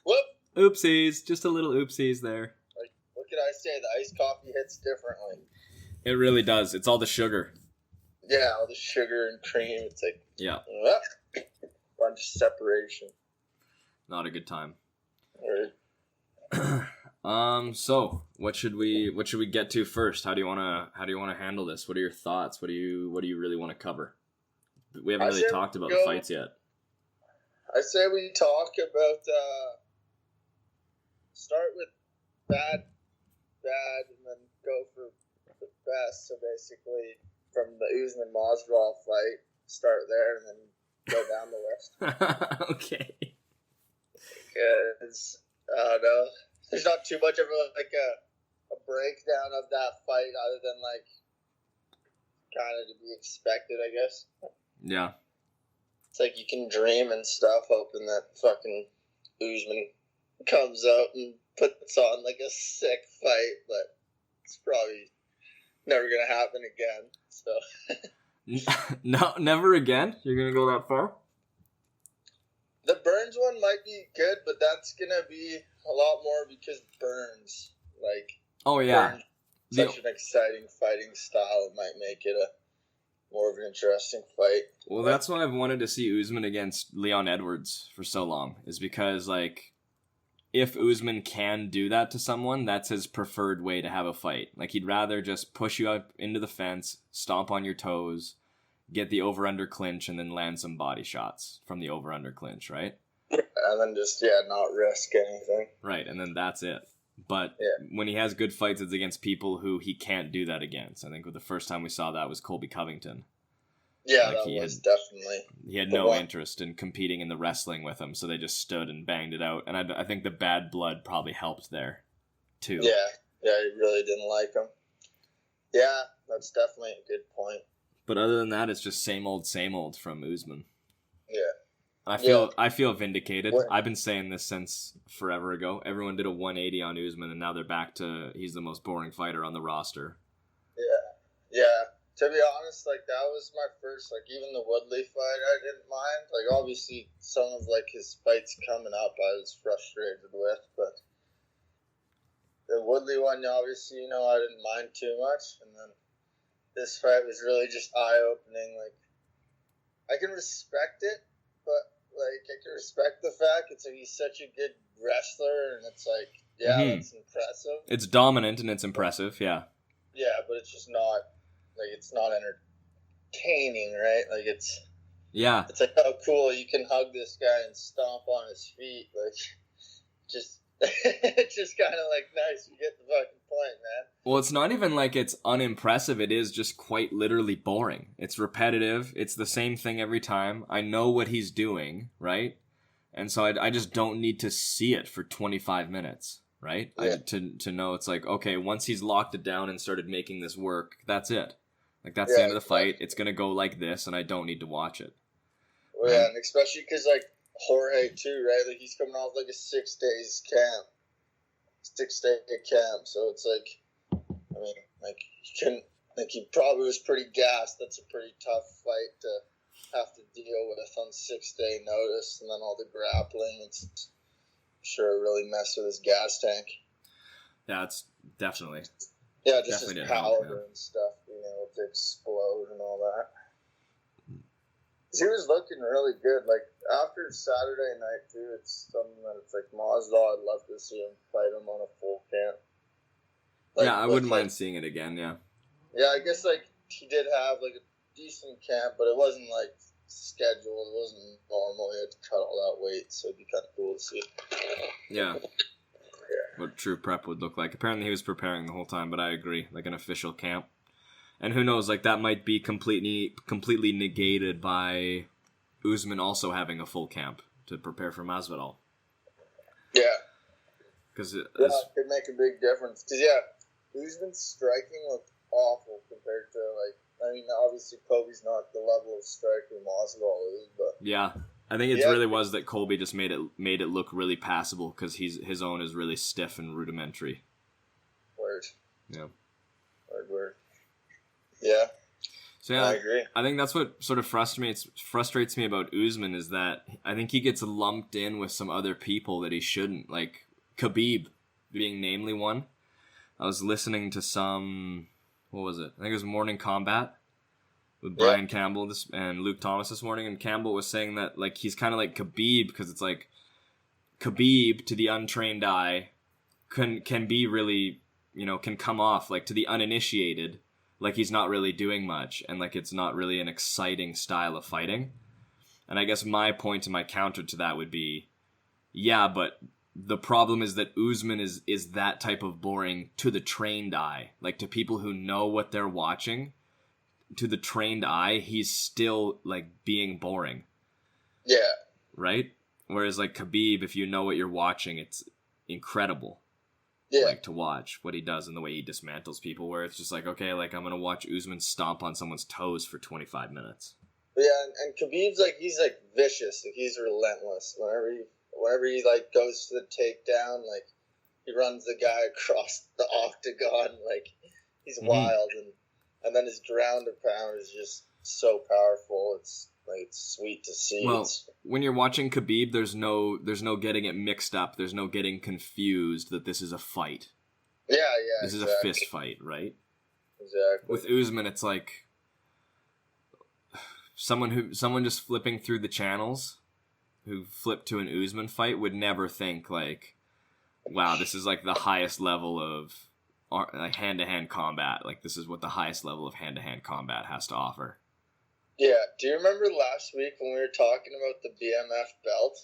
Whoop! Oopsies. Just a little oopsies there. Like, what can I say? The iced coffee hits differently. It really does. It's all the sugar. Yeah, all the sugar and cream. It's like, yeah, bunch of separation. Not a good time. Right. So what should we get to first? How do you wanna handle this? What are your thoughts? What do you really want to cover? We haven't really talked about the fights yet. I say we talk about start with bad, and then go for the best. So basically, from the Usman Masvidal fight, start there and then go down the list. Okay. Because I don't know, there's not too much of a breakdown of that fight other than like kind of to be expected, I guess. Yeah. It's like you can dream and stuff, hoping that fucking Usman comes out and puts on like a sick fight, but it's probably never gonna happen again. So no, never again. You're gonna go that far? The Burns one might be good, but that's gonna be a lot more because Burns, like, oh yeah, Burns, such an exciting fighting style. It might make it a more of an interesting fight. Well, that's why I've wanted to see Usman against Leon Edwards for so long, is because, like, if Usman can do that to someone, that's his preferred way to have a fight. Like, he'd rather just push you up into the fence, stomp on your toes, get the over-under clinch, and then land some body shots from the over-under clinch, right? And then just, not risk anything. Right, and then that's it. But when he has good fights, it's against people who he can't do that against. I think the first time we saw that was Colby Covington. Yeah, like definitely. He had no interest in competing in the wrestling with him, so they just stood and banged it out. And I think the bad blood probably helped there, too. Yeah, he really didn't like him. Yeah, that's definitely a good point. But other than that, it's just same old from Usman. Yeah. I feel vindicated. I've been saying this since forever ago. Everyone did a 180 on Usman, and now they're back to he's the most boring fighter on the roster. Yeah. To be honest, like, that was my first, like, even the Woodley fight I didn't mind. Like, obviously, some of, like, his fights coming up I was frustrated with, but the Woodley one, obviously, I didn't mind too much, and then this fight was really just eye-opening. Like, I can respect it, but, like, I can respect the fact it's like he's such a good wrestler, and it's like, that's impressive. It's dominant and it's impressive, yeah. Yeah, but it's just not, like, it's not entertaining, right? Like, it's like, oh, cool, you can hug this guy and stomp on his feet. Like, just, it's just kind of like, nice, you get the fucking point, man. Well, it's not even like it's unimpressive. It is just quite literally boring. It's repetitive. It's the same thing every time. I know what he's doing, right? And so I just don't need to see it for 25 minutes, right? Yeah. To know it's like, okay, once he's locked it down and started making this work, that's it. Like, that's the end of the fight. It's going to go like this, and I don't need to watch it. Well, yeah, and especially because, like, Jorge, too, right? Like, he's coming off, like, a 6 days camp. 6 day camp. So it's like, I mean, like, he probably was pretty gassed. That's a pretty tough fight to have to deal with on 6 day notice. And then all the grappling. It's sure really messed with his gas tank. Yeah, it's definitely. Yeah, just his powder and stuff, being able to explode and all that. He was looking really good. Like, after Saturday night, too, it's something that it's like, Masvidal, I'd love to see him fight him on a full camp. Like, I wouldn't mind seeing it again, yeah. Yeah, I guess, like, he did have, like, a decent camp, but it wasn't, like, scheduled. It wasn't normal. He had to cut all that weight, so it'd be kind of cool to see. Yeah. What true prep would look like. Apparently he was preparing the whole time, but I agree, like an official camp. And who knows, like, that might be completely negated by Usman also having a full camp to prepare for Masvidal. Yeah. Because it could make a big difference. Because, Usman's striking looked awful compared to, like, I mean, obviously Kobe's not the level of striker Masvidal is, but... Yeah. I think it really was that Colby just made it look really passable because his own is really stiff and rudimentary. Word. Yeah. Word. Yeah. So yeah, I agree. I think that's what sort of frustrates me about Usman is that I think he gets lumped in with some other people that he shouldn't, like Khabib being namely one. I was listening to some, what was it? I think it was Morning Combat with Brian Campbell and Luke Thomas this morning, and Campbell was saying that like he's kind of like Khabib because it's like Khabib to the untrained eye can be really, can come off like to the uninitiated like he's not really doing much and like it's not really an exciting style of fighting. And I guess my point and my counter to that would be, yeah, but the problem is that Usman is that type of boring to the trained eye. Like to people who know what they're watching, to the trained eye, he's still like being boring. Yeah. Right? Whereas like Khabib, if you know what you're watching, it's incredible. Yeah. Like to watch what he does and the way he dismantles people, where it's just like, okay, like I'm gonna watch Usman stomp on someone's toes for 25 minutes. Yeah, and Khabib's like he's like vicious, like he's relentless. Whenever he like goes to the takedown, like he runs the guy across the octagon, like he's wild, and then his ground and pound is just so powerful. It's like it's sweet to see. Well, when you're watching Khabib, there's no getting it mixed up. There's no getting confused that this is a fight. Yeah, This is a fist fight, right? Exactly. With Usman, it's like someone just flipping through the channels who flipped to an Usman fight would never think like, wow, this is like the highest level of like hand-to-hand combat. Like this is what the highest level of hand-to-hand combat has to offer. Yeah. Do you remember last week when we were talking about the BMF belt?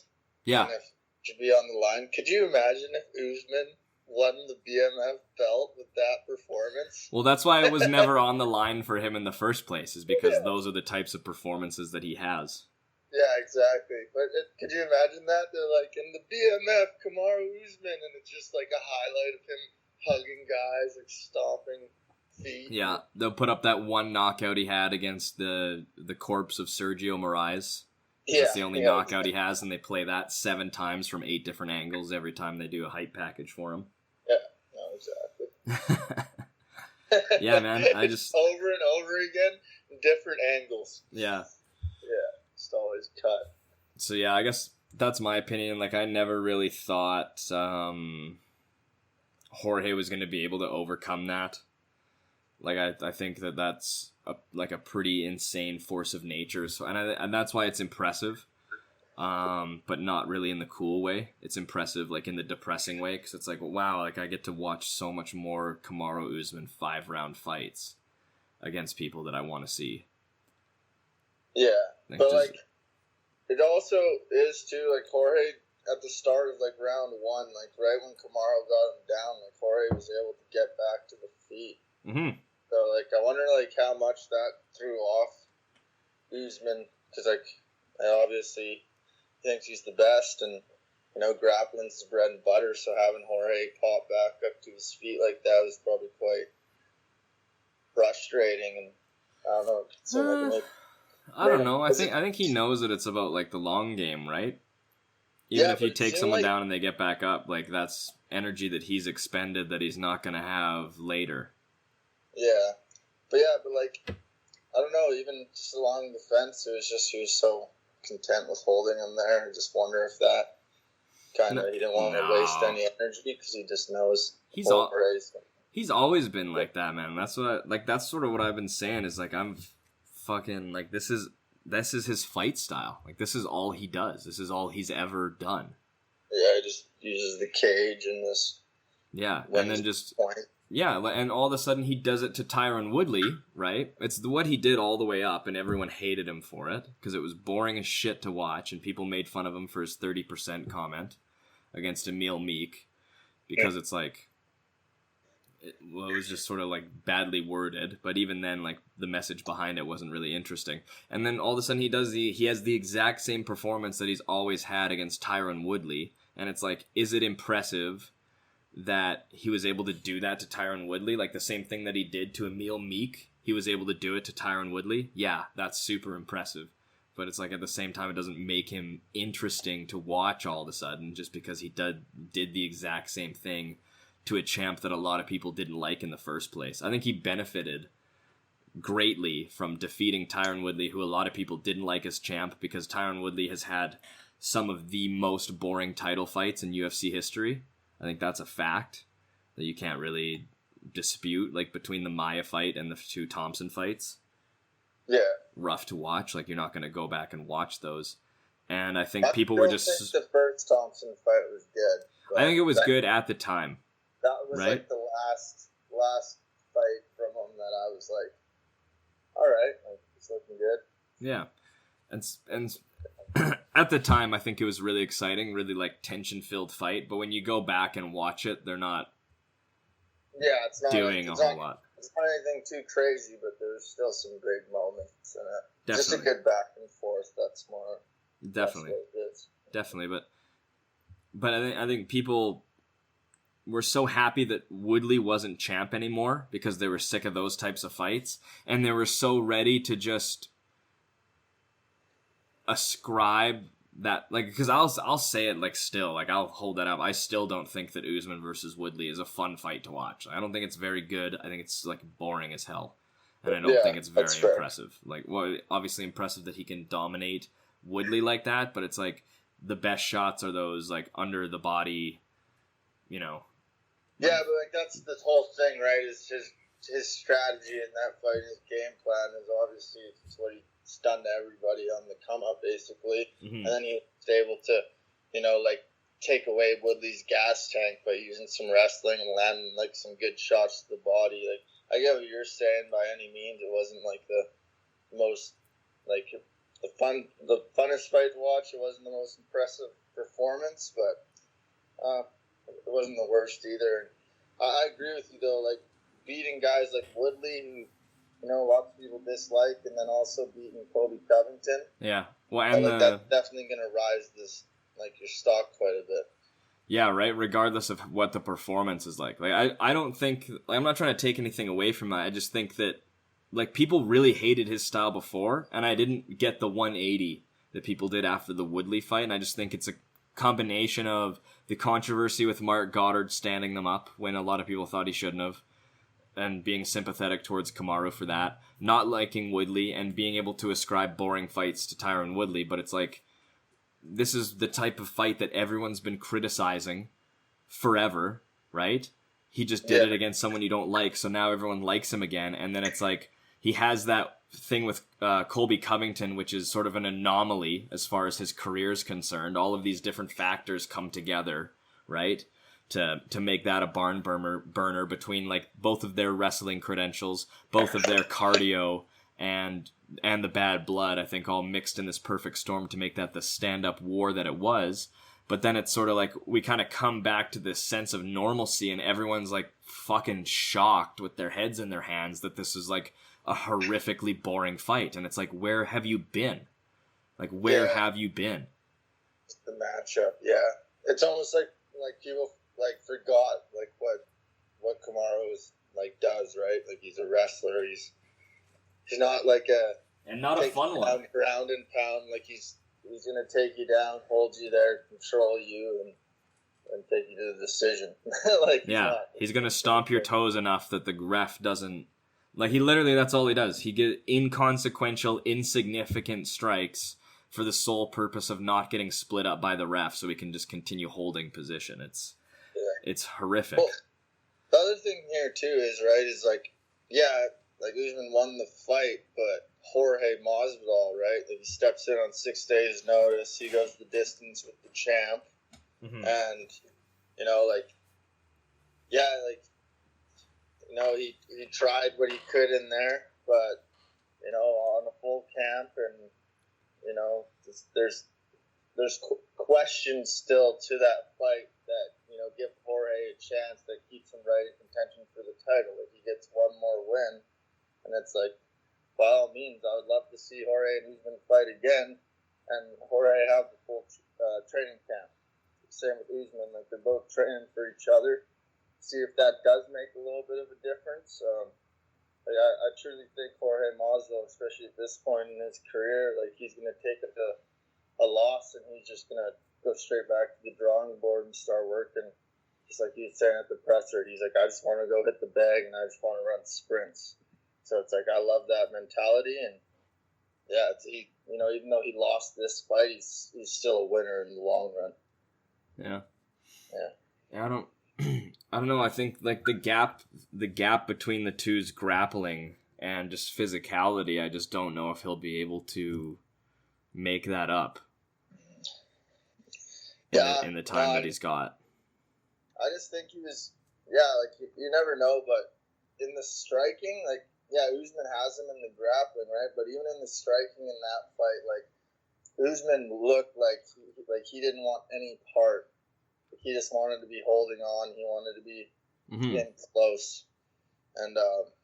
Yeah. And if it should be on the line. Could you imagine if Usman won the BMF belt with that performance? Well, that's why it was never on the line for him in the first place, is because those are the types of performances that he has. Yeah, exactly. But could you imagine that? They're like, in the BMF, Kamaru Usman, and it's just like a highlight of him hugging guys, like stomping feet. Yeah, they'll put up that one knockout he had against the corpse of Sergio Moraes. That's the only knockout he has, and they play that 7 times from 8 different angles every time they do a hype package for him. Yeah, no, exactly. Yeah, man, I just... over and over again, different angles. Yeah. Yeah, just always cut. So yeah, I guess that's my opinion. Like, I never really thought Jorge was going to be able to overcome that. Like, I think that's a pretty insane force of nature. So, and that's why it's impressive, but not really in the cool way. It's impressive, like, in the depressing way, because it's like, wow, like, I get to watch so much more Kamaru Usman 5-round fights against people that I want to see. Yeah, like, it also is, too, like, Jorge, at the start of, like, round 1, like, right when Kamaru got him down, like, Jorge was able to get back to the feet. Mm-hmm. So, like, I wonder, like, how much that threw off Usman, because, like, obviously he thinks he's the best, and, grappling's his bread and butter, so having Jorge pop back up to his feet like that was probably quite frustrating, and I don't know. I don't know. I think he knows that it's about, like, the long game, right? Even if you take someone down and they get back up, like, that's energy that he's expended that he's not going to have later. Yeah, but like, I don't know, even just along the fence, it was just, he was so content with holding him there. I just wonder if that kind of, he didn't want to waste any energy, because he just knows he's always been like that, man. That's that's sort of what I've been saying, is like, I'm fucking, like, this is his fight style. Like, this is all he does. This is all he's ever done. Yeah, he just uses the cage and this. Yeah, and then just... Point. Yeah, and all of a sudden he does it to Tyron Woodley, right? It's what he did all the way up, and everyone hated him for it, because it was boring as shit to watch, and people made fun of him for his 30% comment against Emil Meek, because it's like, it was just sort of like badly worded, but even then, like, the message behind it wasn't really interesting. And then all of a sudden he has the exact same performance that he's always had against Tyron Woodley, and it's like, is it impressive that he was able to do that to Tyron Woodley? Like, the same thing that he did to Emil Meek, he was able to do it to Tyron Woodley? Yeah, that's super impressive. But it's like, at the same time, it doesn't make him interesting to watch all of a sudden, just because he did the exact same thing to a champ that a lot of people didn't like in the first place. I think he benefited greatly from defeating Tyron Woodley, who a lot of people didn't like as champ because Tyron Woodley has had some of the most boring title fights in UFC history. I think that's a fact that you can't really dispute, like between the Maia fight and the 2 Thompson fights. Yeah. Rough to watch. Like, you're not going to go back and watch those. And I think people were just... think the first Thompson fight was good. I think it was good at the time. That was right? like the last fight from him that I was like, all right, like, it's looking good. Yeah. And at the time, I think it was really exciting, really like tension-filled fight. But when you go back and watch it, they're not it's not doing a whole lot. It's not anything too crazy, but there's still some great moments in it. Definitely. Just a good back and forth. That's more. Definitely. That's what it is. Definitely, but I think people were so happy that Woodley wasn't champ anymore because they were sick of those types of fights, and they were so ready to just ascribe that, like, because I'll say it, like, still, like, I'll hold that up. I still don't think that Usman versus Woodley is a fun fight to watch. I don't think it's very good. I think it's, like, boring as hell, and I don't think it's very impressive. Like, well, obviously impressive that he can dominate Woodley like that, but it's like the best shots are those like under the body, you know. Yeah, but like that's the whole thing, right? Is his strategy in that fight, his game plan is obviously it's what he's done to everybody on the come up, basically, and then he was able to, you know, like take away Woodley's gas tank by using some wrestling and landing like some good shots to the body. Like, I get what you're saying. By any means, it wasn't like the most like the funnest fight to watch. It wasn't the most impressive performance, but it wasn't the worst either. I agree with you though. Like beating guys like Woodley, who, you know, lots of people dislike, and then also beating Colby Covington. Yeah, well, and that's definitely going to rise your stock quite a bit. Yeah, right. Regardless of what the performance is like, I don't think, like, I'm not trying to take anything away from that. I just think that, like, people really hated his style before, and I didn't get the 180 that people did after the Woodley fight, and I just think it's a combination of the controversy with Mark Goddard standing them up when a lot of people thought he shouldn't have, and being sympathetic towards Kamaru for that, not liking Woodley, and being able to ascribe boring fights to Tyron Woodley, but it's like, this is the type of fight that everyone's been criticizing forever, right? He just did it against someone you don't like, so now everyone likes him again, and then it's like, he has that thing with Colby Covington, which is sort of an anomaly as far as his career is concerned. All of these different factors come together, right, to make that a barn burner between like both of their wrestling credentials, both of their cardio, and the bad blood. I think all mixed in this perfect storm to make that the stand-up war that it was. But then it's sort of like we kind of come back to this sense of normalcy, and everyone's like fucking shocked with their heads in their hands that this is like a horrifically boring fight. And it's like, where have you been? Like, where have you been? The matchup, it's almost like people like forgot like what Kamaru is like does, right? Like, he's a wrestler. He's not like a fun one. Ground and pound. Like he's gonna take you down, hold you there, control you, and take you to the decision. Like, he's gonna stomp your toes enough that the ref doesn't. Like, he literally, that's all he does. He get inconsequential, insignificant strikes for the sole purpose of not getting split up by the ref, so he can just continue holding position. It's horrific. Well, the other thing here too is like Usman won the fight, but Jorge Masvidal, right? Like, he steps in on 6 days' notice. He goes the distance with the champ, and he tried what he could in there, but on a full camp, and there's questions still to that fight that give Jorge a chance that keeps him right in contention for the title. If he gets one more win, and it's like, by all means, I would love to see Jorge and Usman fight again, and Jorge have the full training camp. Same with Usman, like, they're both training for each other. See if that does make a little bit of a difference. I truly think Jorge Masvidal, especially at this point in his career, like, he's going to take a loss, and he's just going to go straight back to the drawing board and start working. Just like he was saying at the presser, he's like, I just want to go hit the bag, and I just want to run sprints. So it's like, I love that mentality. And yeah, even though he lost this fight, he's still a winner in the long run. Yeah. Yeah. I don't know. I think like the gap between the two's grappling and just physicality, I just don't know if he'll be able to make that up. In the time that he's got. I just think he was, like you never know, but in the striking, like, Usman has him in the grappling, right? But even in the striking in that fight, like, Usman looked like he didn't want any part. He just wanted to be holding on. He wanted to be getting close. And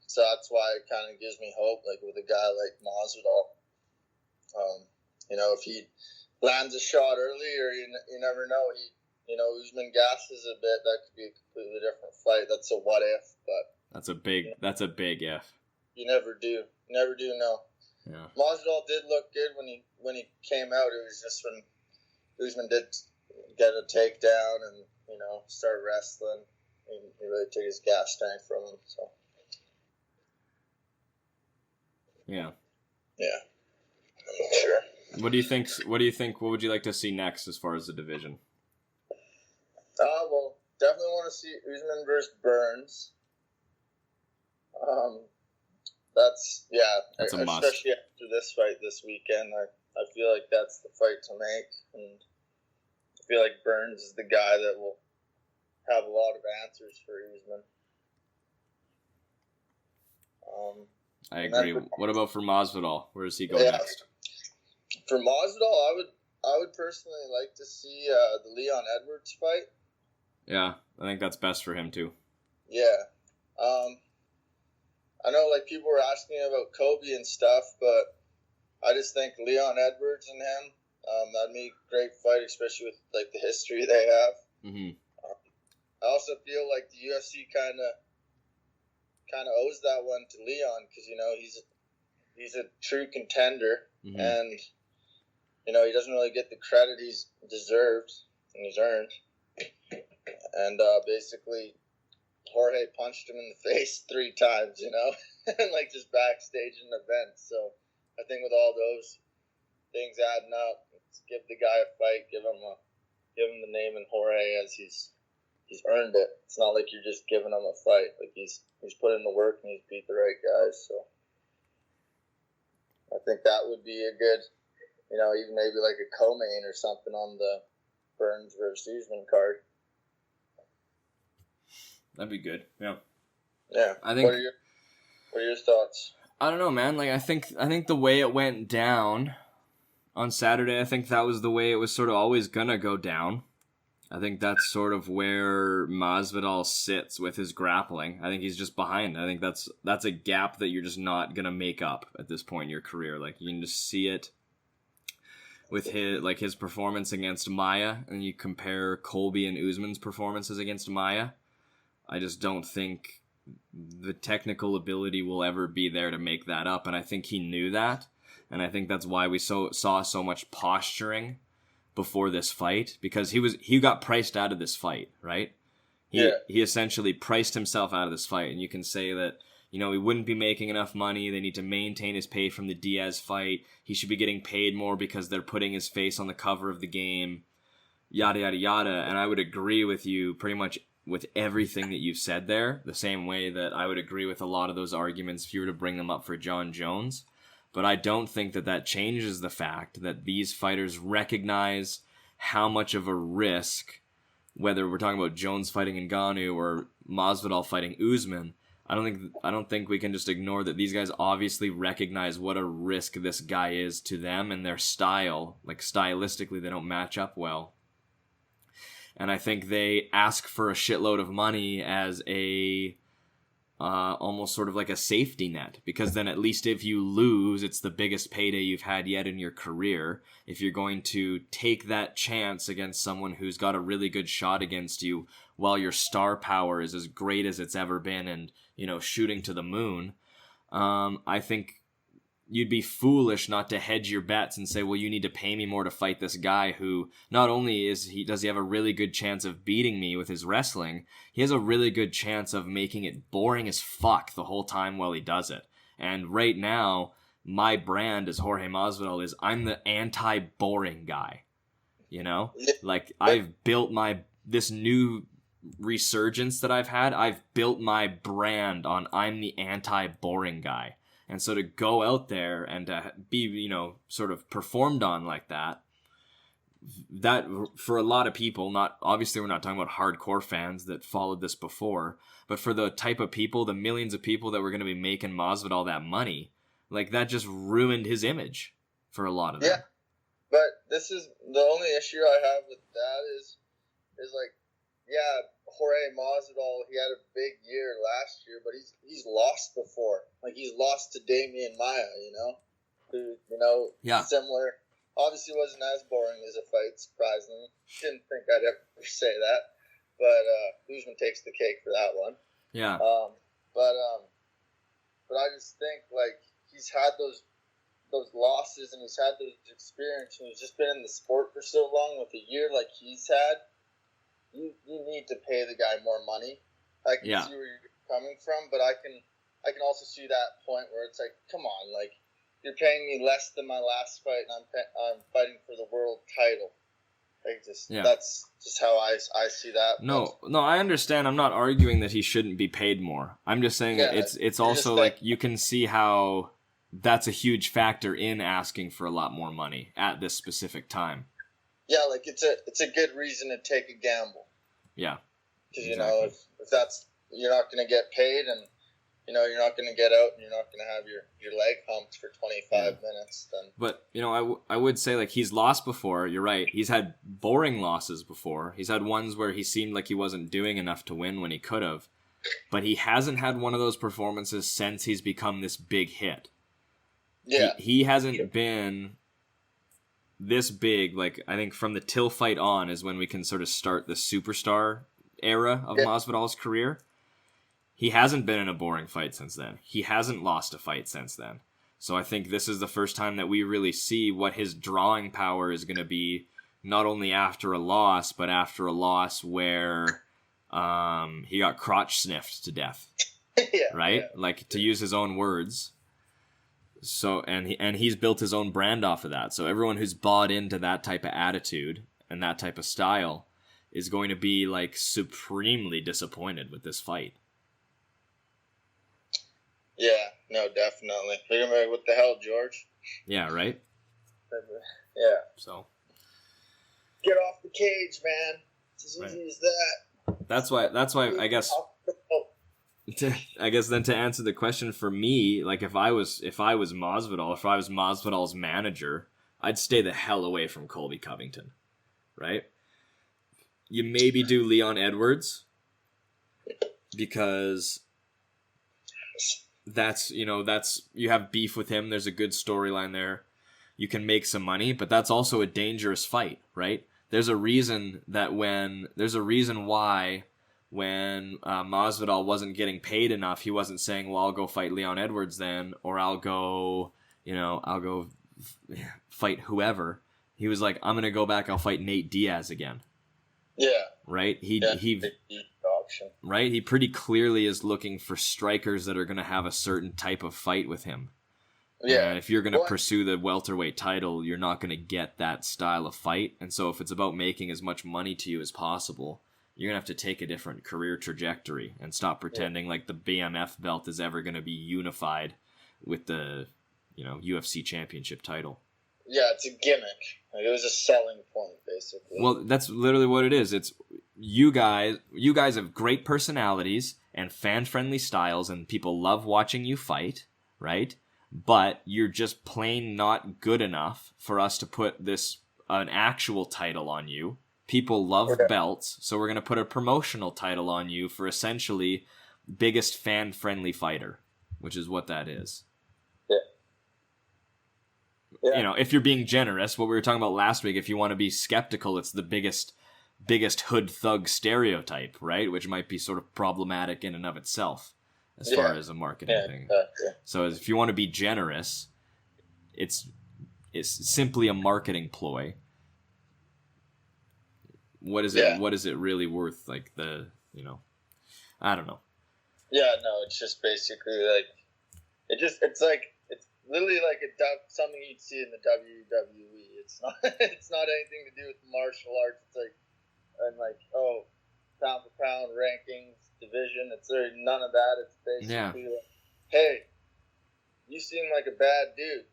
so that's why it kind of gives me hope, like with a guy like Masvidal. If he lands a shot early, or you never know. Usman gasses a bit, that could be a completely different fight. That's a what if, but that's a big if. You never do know. Yeah. Masvidal did look good when he came out. It was just when Usman did get a takedown and start wrestling, he really took his gas tank from him. So. Yeah. Yeah. Sure. What do you think? What would you like to see next as far as the division? Well, definitely want to see Usman versus Burns. That's a must. Especially after this fight this weekend. I feel like that's the fight to make, and I feel like Burns is the guy that will have a lot of answers for Usman. I agree. What about for Masvidal? Where does he go next? For Masvidal, I would personally like to see the Leon Edwards fight. Yeah, I think that's best for him too. Yeah. I know like people were asking about Kobe and stuff, but I just think Leon Edwards and him, that'd be a great fight, especially with like the history they have. Mm-hmm. I also feel like the UFC kind of owes that one to Leon, because he's a true contender, and he doesn't really get the credit he's deserved and he's earned. And basically, Jorge punched him in the face 3 times, and like just backstage in the event. So I think with all those things adding up, give the guy a fight, give him the name in Jorge, as he's earned it. It's not like you're just giving him a fight. Like he's put in the work and he's beat the right guys. So I think that would be a good, even maybe like a co-main or something on the Burns versus Usman card. That'd be good. Yeah. Yeah. I think. What are your thoughts? I don't know, man. Like I think the way it went down on Saturday, I think that was the way it was sort of always gonna go down. I think that's sort of where Masvidal sits with his grappling. I think he's just behind. I think that's a gap that you're just not gonna make up at this point in your career. Like you can just see it with his performance against Maia, and you compare Colby and Usman's performances against Maia. I just don't think the technical ability will ever be there to make that up, and I think he knew that, and I think that's why we saw so much posturing before this fight, because he got priced out of this fight, right? He essentially priced himself out of this fight, and you can say that he wouldn't be making enough money. They need to maintain his pay from the Diaz fight. He should be getting paid more because they're putting his face on the cover of the game, yada yada yada. And I would agree with you pretty much with everything that you've said there, the same way that I would agree with a lot of those arguments if you were to bring them up for John Jones. But I don't think that changes the fact that these fighters recognize how much of a risk, whether we're talking about Jones fighting Ngannou or Masvidal fighting Usman, I don't think we can just ignore that these guys obviously recognize what a risk this guy is to them and their style. Like stylistically, they don't match up well. And I think they ask for a shitload of money as a almost sort of like a safety net, because then at least if you lose, it's the biggest payday you've had yet in your career. If you're going to take that chance against someone who's got a really good shot against you while your star power is as great as it's ever been and, shooting to the moon, I think you'd be foolish not to hedge your bets and say, well, you need to pay me more to fight this guy who not only does he have a really good chance of beating me with his wrestling, he has a really good chance of making it boring as fuck the whole time while he does it. And right now, my brand as Jorge Masvidal is I'm the anti-boring guy. You know? Like, I've built this new resurgence that I've had, I've built my brand on I'm the anti-boring guy. And so to go out there and to be, you know, sort of performed on like that for a lot of people, not obviously we're not talking about hardcore fans that followed this before, but for the type of people, the millions of people that were going to be making Masvidal that money, like that just ruined his image for a lot of them. Yeah, but this is the only issue I have with that is like, yeah, Jorge Masvidal, he had a big year last year, but he's lost before. Like, he's lost to Damian Maia, you know? Who, you know, similar. Obviously wasn't as boring as a fight, surprisingly. Didn't think I'd ever say that. But Usman takes the cake for that one. Yeah. But I just think, like, he's had those losses and he's had those experiences and he's just been in the sport for so long with a year like he's had. You need to pay the guy more money. I can see where you're coming from, but I can also see that point where it's like, come on, like, you're paying me less than my last fight, and I'm fighting for the world title. Like, that's just how I see that. No, I understand. I'm not arguing that he shouldn't be paid more. I'm just saying it's also like you can see how that's a huge factor in asking for a lot more money at this specific time. Yeah, like it's a good reason to take a gamble. Yeah, because you know if that's you're not going to get paid and you know you're not going to get out and you're not going to have your leg humped for 25 minutes. Then, but you know I would say like he's lost before. You're right. He's had boring losses before. He's had ones where he seemed like he wasn't doing enough to win when he could have. But he hasn't had one of those performances since he's become this big hit. Yeah, he hasn't been this big. Like, I think from the Till fight on is when we can sort of start the superstar era of Masvidal's career. He hasn't been in a boring fight since then. He hasn't lost a fight since then. So I think this is the first time that we really see what his drawing power is going to be, not only after a loss, but after a loss where he got crotch sniffed to death. Right? Yeah. Like, to use his own words. So and he's built his own brand off of that. So everyone who's bought into that type of attitude and that type of style is going to be like supremely disappointed with this fight. Yeah, no, definitely. They're gonna be like, what the hell, George? Yeah, right? Yeah. So get off the cage, man. It's as easy as that. That's why I guess then to answer the question for me, like if I was Masvidal, if I was Masvidal's manager, I'd stay the hell away from Colby Covington, right? You maybe do Leon Edwards because that's you have beef with him. There's a good storyline there. You can make some money, but that's also a dangerous fight, right? There's a reason why when Masvidal wasn't getting paid enough, he wasn't saying, well, I'll go fight Leon Edwards then, or I'll go fight whoever. He was like, I'm going to go back, I'll fight Nate Diaz again. Yeah. Right? Right? He pretty clearly is looking for strikers that are going to have a certain type of fight with him. Yeah. And if you're going to pursue the welterweight title, you're not going to get that style of fight. And so if it's about making as much money to you as possible, you're going to have to take a different career trajectory and stop pretending like the BMF belt is ever going to be unified with the, UFC championship title. Yeah, it's a gimmick. Like, it was a selling point, basically. Well, that's literally what it is. It's you guys have great personalities and fan-friendly styles, and people love watching you fight, right? But you're just plain not good enough for us to put an actual title on you. People love belts, so we're going to put a promotional title on you for essentially biggest fan-friendly fighter, which is what that is. Yeah. If you're being generous, what we were talking about last week, if you want to be skeptical, it's the biggest hood thug stereotype, right? Which might be sort of problematic in and of itself as far as a marketing thing. So if you want to be generous, it's simply a marketing ploy. What is it really worth? Like I don't know. Yeah, no, it's just basically like it's literally like something you'd see in the WWE. It's not it's not anything to do with martial arts. It's like, and like, oh, pound for pound rankings, division. It's none of that. It's basically like, hey, you seem like a bad dude.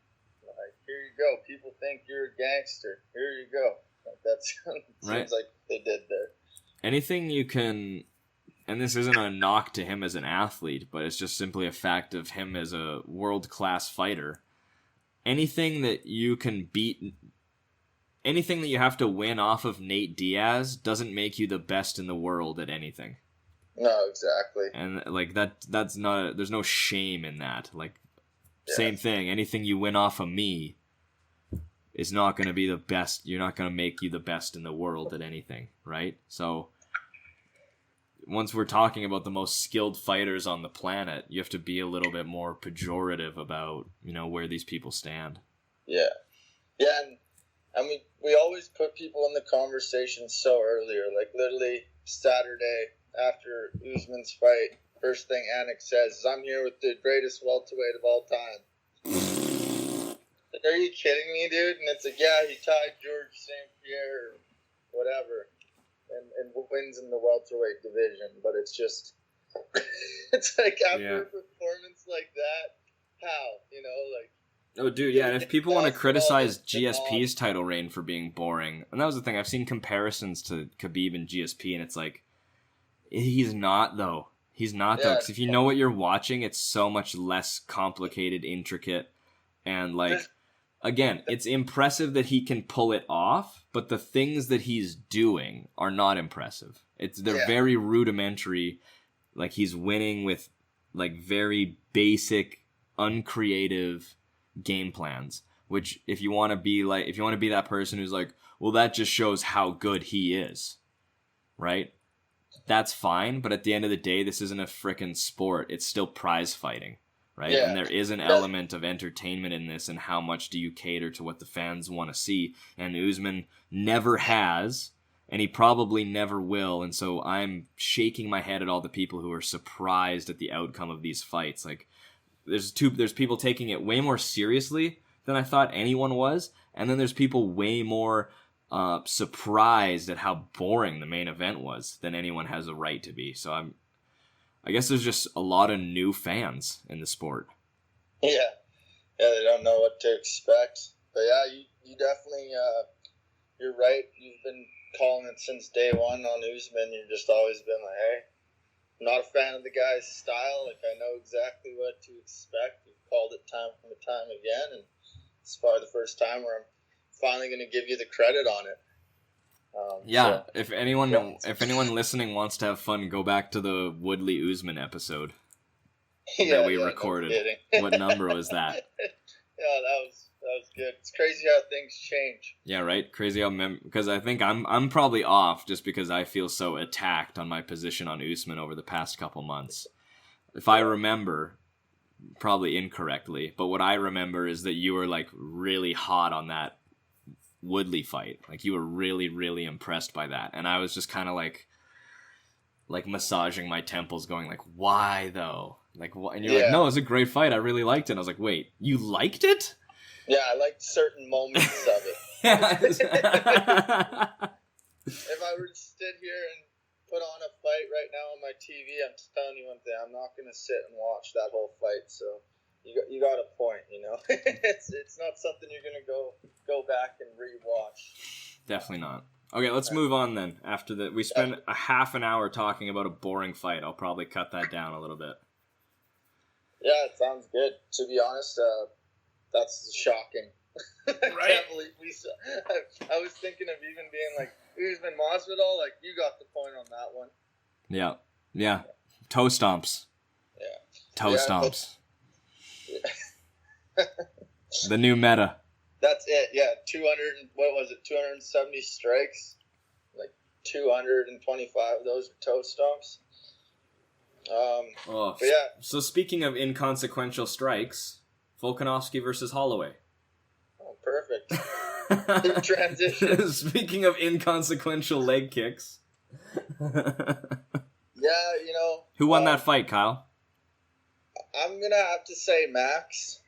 Like, here you go. People think you're a gangster. Here you go. Like, that's seems like they did there. Anything you can, and this isn't a knock to him as an athlete, but it's just simply a fact of him as a world-class fighter. Anything that you can beat, anything that you have to win off of Nate Diaz doesn't make you the best in the world at anything. No, exactly. And like that's not, there's no shame in that. Like, same thing. Anything you win off of me is not going to be the best. You're not going to make you the best in the world at anything, right? So once we're talking about the most skilled fighters on the planet, you have to be a little bit more pejorative about, where these people stand. Yeah. Yeah, and I mean, we always put people in the conversation so earlier. Like, literally Saturday after Usman's fight, first thing Anik says is, "I'm here with the greatest welterweight of all time." Like, are you kidding me, dude? And it's like, yeah, he tied George St. Pierre or whatever, and wins in the welterweight division. But it's just, it's like, after a performance like that, how? Like. Oh, dude, yeah, and if people want to criticize GSP's title reign for being boring, and that was the thing, I've seen comparisons to Khabib and GSP, and it's like, he's not, though. He's not, though, because if you know what you're watching, it's so much less complicated, intricate, and, like, again, it's impressive that he can pull it off, but the things that he's doing are not impressive. They're very rudimentary, like, he's winning with, like, very basic, uncreative game plans, which if you want to be that person who's like, well, that just shows how good he is, right? That's fine, but at the end of the day, this isn't a frickin' sport. It's still prize fighting, right? Yeah. And there is an element of entertainment in this, and how much do you cater to what the fans want to see? And Usman never has, and he probably never will, and so I'm shaking my head at all the people who are surprised at the outcome of these fights. Like, there's people taking it way more seriously than I thought anyone was, and then there's people way more surprised at how boring the main event was than anyone has a right to be. So I guess there's just a lot of new fans in the sport. Yeah, they don't know what to expect. But yeah, you definitely, you're right. You've been calling it since day one on Usman. You've just always been like, hey, not a fan of the guy's style. Like, I know exactly what to expect. You've called it time and time again, and it's probably the first time where I'm finally going to give you the credit on it. So, if anyone listening wants to have fun, go back to the Woodley Usman episode that we recorded. No what number was that? Yeah, that was good. It's crazy how things change. Yeah, right. Crazy how because I think I'm probably off just because I feel so attacked on my position on Usman over the past couple months. If I remember, probably incorrectly, but what I remember is that you were like really hot on that Woodley fight. Like, you were really, really impressed by that, and I was just kind of like massaging my temples, going like, why though? Like, what? And you're like, no, it was a great fight. I really liked it. And I was like, wait, you liked it? Yeah, I liked certain moments of it. If I were to sit here and put on a fight right now on my TV, I'm telling you one thing, I'm not going to sit and watch that whole fight. So you got a point, it's not something you're going to go back and rewatch. Definitely not. Okay, let's move on then. After that, we spent a half an hour talking about a boring fight. I'll probably cut that down a little bit. Yeah, it sounds good. To be honest, that's shocking. I can't believe I was thinking of even being like, Usman Masvidal, like, you got the point on that one. Yeah. Toe stomps. Yeah. Toe stomps. The new meta. That's it, yeah. 270 strikes? Like, 225 of those are toe stomps. But yeah. So speaking of inconsequential strikes, Volkanovski versus Holloway. Oh, perfect. Good transition. Speaking of inconsequential leg kicks. Yeah, Who won that fight, Kyle? I'm gonna have to say Max.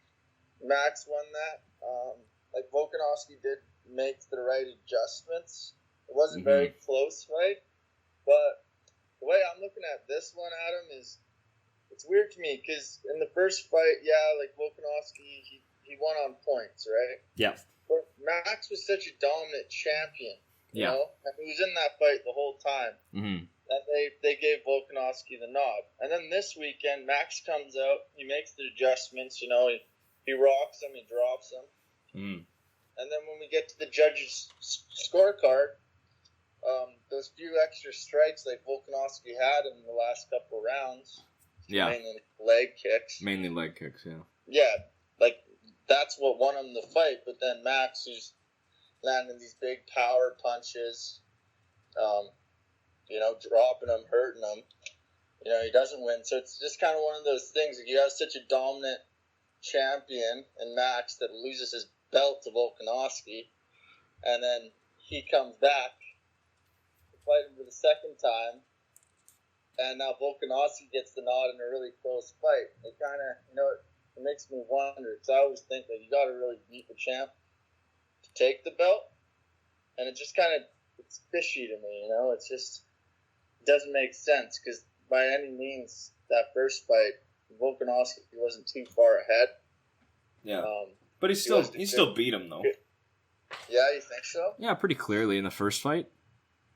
Max won that. Like Volkanovski did make the right adjustments. It wasn't a very close fight, but the way I'm looking at this one, Adam, is it's weird to me because in the first fight, yeah, like Volkanovski, he won on points, right? Yeah. But Max was such a dominant champion, you know, and he was in that fight the whole time. Mm-hmm. And they gave Volkanovski the nod. And then this weekend, Max comes out, he makes the adjustments, you know, he rocks him, he drops him. Mm. And then when we get to the judges' scorecard, those few extra strikes like Volkanovski had in the last couple rounds, mainly leg kicks. Mainly leg kicks, yeah. Yeah, like that's what won him the fight. But then Max, who's landing these big power punches, you know, dropping him, hurting him, you know, he doesn't win. So it's just kind of one of those things. Like you have such a dominant champion in Max that loses his belt to Volkanovski, and then he comes back to fight him for the second time, and now Volkanovski gets the nod in a really close fight. It kind of, you know, it makes me wonder, because I always think that you got to really beat the champ to take the belt, and it just kind of, it's fishy to me, you know, it's just, it doesn't make sense, because by any means, that first fight, Volkanovski wasn't too far ahead. Yeah. But he still beat him, though. Yeah, you think so? Yeah, pretty clearly in the first fight.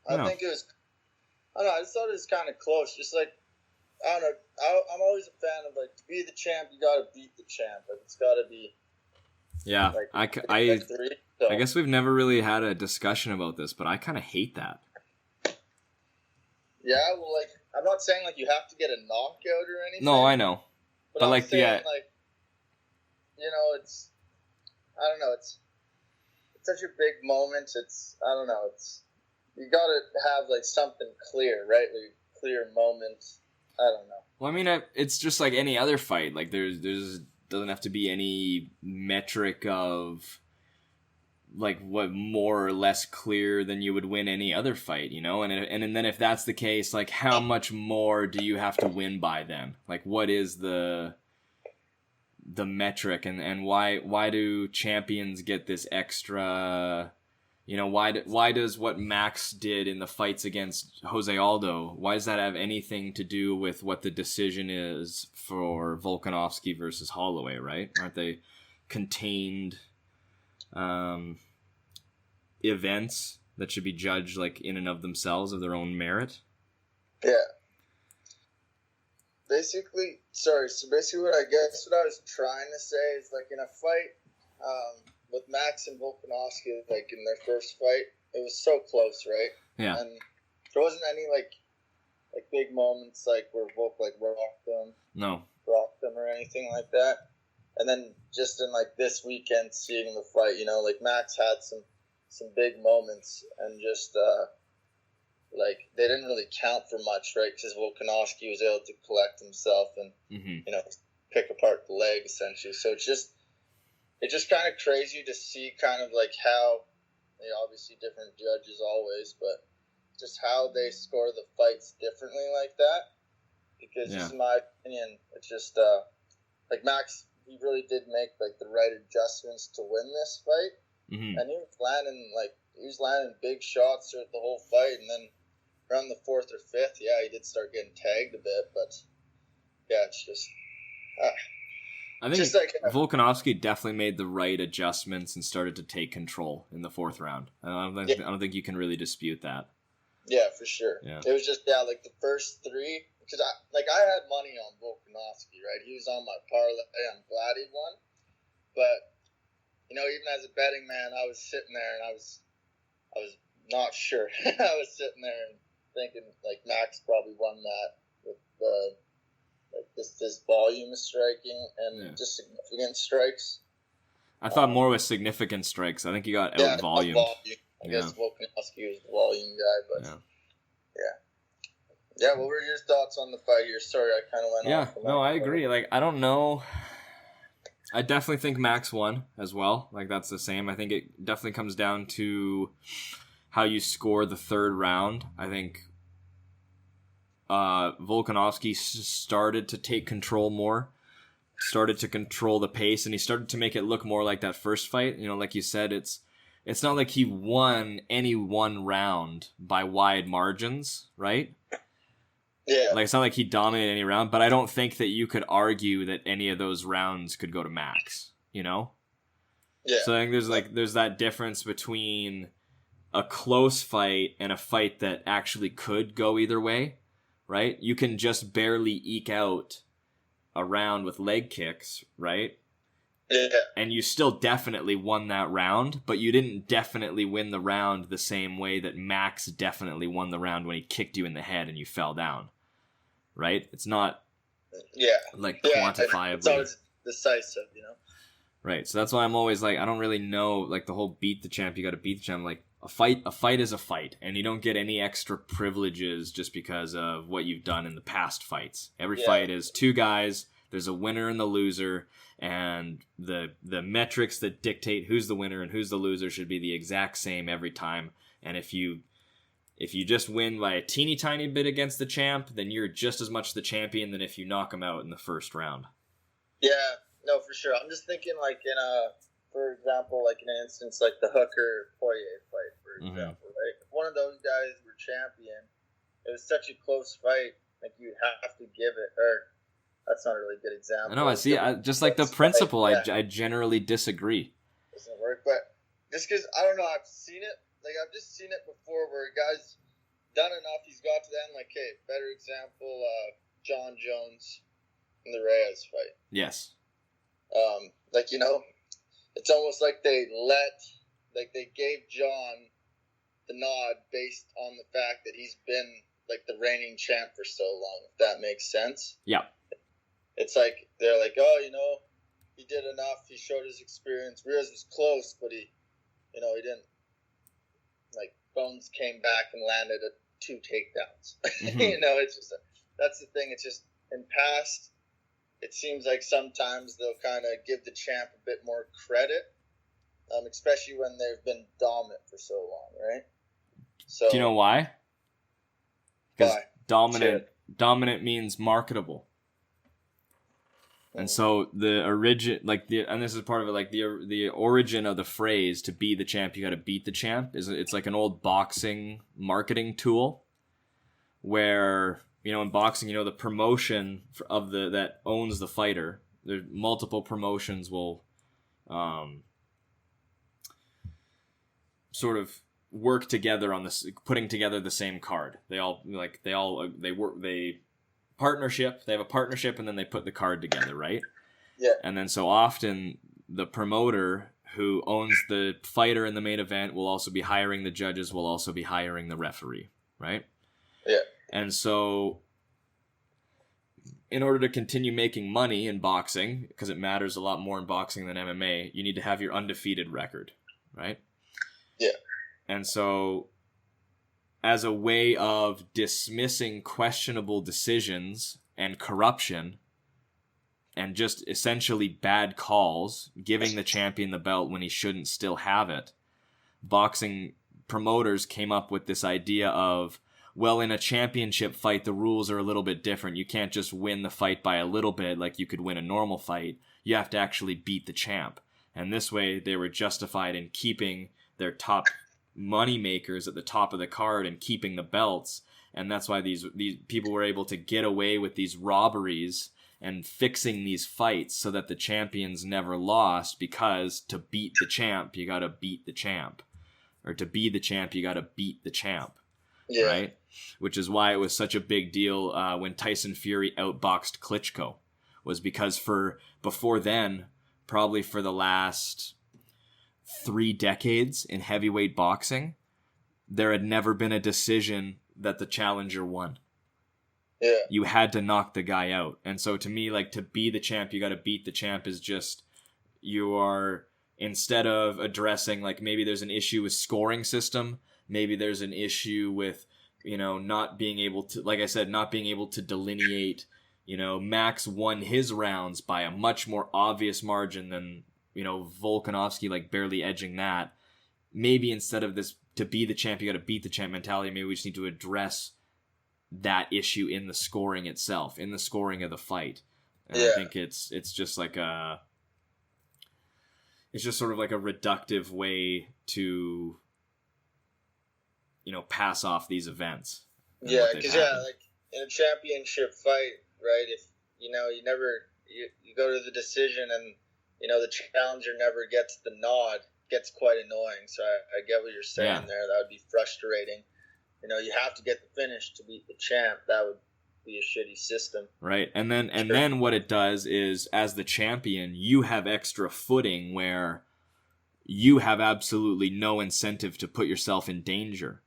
I think it was, I don't know, I just thought it was kind of close. Just like, I don't know, I'm always a fan of, like, to be the champ, you got to beat the champ. Like, it's got to be... Yeah, like, I guess we've never really had a discussion about this, but I kind of hate that. Yeah, well, like, I'm not saying, like, you have to get a knockout or anything. No, I know. But I'm saying, like, you know, it's, I don't know, it's such a big moment. It's, I don't know, it's, you got to have, like, something clear, right? Like, clear moment. I don't know. Well, I mean, it's just like any other fight. Like, there's doesn't have to be any metric of, like, what more or less clear than you would win any other fight, you know? And then if that's the case, like, how much more do you have to win by then? Like, what is the metric, and why do champions get this extra, you know, why does what Max did in the fights against Jose Aldo, why does that have anything to do with what the decision is for Volkanovski versus Holloway, right? Aren't they contained events that should be judged, like, in and of themselves, of their own merit? Yeah. Basically what I was trying to say is, like, in a fight with Max and Volkanovski, like, in their first fight, it was so close, right? Yeah. And there wasn't any, like big moments, like, where Volk, like, rocked them or anything like that. And then just in, like, this weekend, seeing the fight, you know, like, Max had some big moments, and just, like, they didn't really count for much, right? Because Volkanovski was able to collect himself and, you know, pick apart the leg, essentially. So it's just kind of crazy to see kind of, like, how, you know, obviously different judges always, but just how they score the fights differently like that. Because just in my opinion, it's just, like, Max, he really did make, like, the right adjustments to win this fight. And he was landing big shots throughout the whole fight, and then around the fourth or fifth, yeah, he did start getting tagged a bit, but yeah, it's just. I think just like, Volkanovski definitely made the right adjustments and started to take control in the fourth round. I don't think you can really dispute that. Yeah, for sure. Yeah. It was just like the first three, because I had money on Volkanovski, right? He was on my parlay. I'm glad he won, but you know, even as a betting man, I was sitting there and I was not sure. I was sitting there and thinking, like, Max probably won that with just his volume of striking and just significant strikes. I thought more with significant strikes. I think he got out-volumed. I guess Volkanovski was the volume guy, but yeah. What were your thoughts on the fight here? Sorry, I kind of went off. Yeah, no, I agree. Like, I don't know. I definitely think Max won as well. Like, that's the same. I think it definitely comes down to how you score the third round. I think Volkanovski started to take control more. started to control the pace, and he started to make it look more like that first fight. You know, like you said, it's not like he won any one round by wide margins, right? Yeah. Like, it's not like he dominated any round, but I don't think that you could argue that any of those rounds could go to Max, you know? Yeah. So I think there's that difference between a close fight and a fight that actually could go either way, right? You can just barely eke out a round with leg kicks, right? Yeah. And you still definitely won that round, but you didn't definitely win the round the same way that Max definitely won the round when he kicked you in the head and you fell down, right? It's not like quantifiably. It's always decisive, you know? Right, so that's why I'm always like, I don't really know, like, the whole beat the champ, you gotta beat the champ. Like, a fight is a fight, and you don't get any extra privileges just because of what you've done in the past fights. Every fight is two guys, there's a winner and the loser, and the metrics that dictate who's the winner and who's the loser should be the exact same every time. And if you just win by a teeny tiny bit against the champ, then you're just as much the champion than if you knock him out in the first round. Yeah. No, for sure. I'm just thinking, like, for example, like in an instance like the Hooker-Poirier fight, for example, right? If one of those guys were champion, it was such a close fight, like, you'd have to give it, or that's not a really good example. I know, I see, just like the principle, I generally disagree. Doesn't work, but just because, I don't know, I've seen it, like, I've just seen it before where a guy's done enough, he's got to the end, like, hey, better example, John Jones in the Reyes fight. Yes. Like, you know, it's almost like they gave John the nod based on the fact that he's been, like, the reigning champ for so long, if that makes sense. Yeah. It's like, they're like, oh, you know, he did enough, he showed his experience. Reyes was close, but he didn't, like, Bones came back and landed at 2 takedowns. Mm-hmm. You know, it's just, that's the thing, it's just, in past, it seems like sometimes they'll kind of give the champ a bit more credit, especially when they've been dominant for so long, right? So, do you know why? Because why? dominant means marketable. And so the origin, and this is part of it, like the origin of the phrase "to be the champ, you got to beat the champ" it's like an old boxing marketing tool, where, you know, in boxing, you know, the promotion of that owns the fighter. There's multiple promotions will, sort of work together on this, putting together the same card. They have a partnership, and then they put the card together, right? Yeah. And then so often the promoter who owns the fighter in the main event will also be hiring the judges, will also be hiring the referee, right? Yeah. And so in order to continue making money in boxing, because it matters a lot more in boxing than MMA, you need to have your undefeated record, right? Yeah. And so as a way of dismissing questionable decisions and corruption and just essentially bad calls, giving the champion the belt when he shouldn't still have it, boxing promoters came up with this idea of, well, in a championship fight, the rules are a little bit different. You can't just win the fight by a little bit like you could win a normal fight. You have to actually beat the champ. And this way, they were justified in keeping their top money makers at the top of the card and keeping the belts. And that's why these people were able to get away with these robberies and fixing these fights so that the champions never lost, because to beat the champ, you got to beat the champ. Or to be the champ, you got to beat the champ. Yeah. Right? Which is why it was such a big deal when Tyson Fury outboxed Klitschko, was because before then, probably for the last 3 decades in heavyweight boxing, there had never been a decision that the challenger won. Yeah. You had to knock the guy out. And so to me, like, to be the champ, you got to beat the champ is just, you are, instead of addressing, like, maybe there's an issue with scoring system, maybe there's an issue with, you know, not being able to, like I said, not being able to delineate, you know, Max won his rounds by a much more obvious margin than, you know, Volkanovski, like, barely edging that. Maybe instead of this, to be the champ, you got to beat the champ mentality, maybe we just need to address that issue in the scoring itself, in the scoring of the fight. And I think it's just like it's just sort of like a reductive way to, pass off these events. Yeah, because like in a championship fight, right? If you go to the decision and the challenger never gets the nod, gets quite annoying. So I get what you're saying there. That would be frustrating. You have to get the finish to beat the champ. That would be a shitty system. Right. And then what it does is, as the champion, you have extra footing where you have absolutely no incentive to put yourself in danger.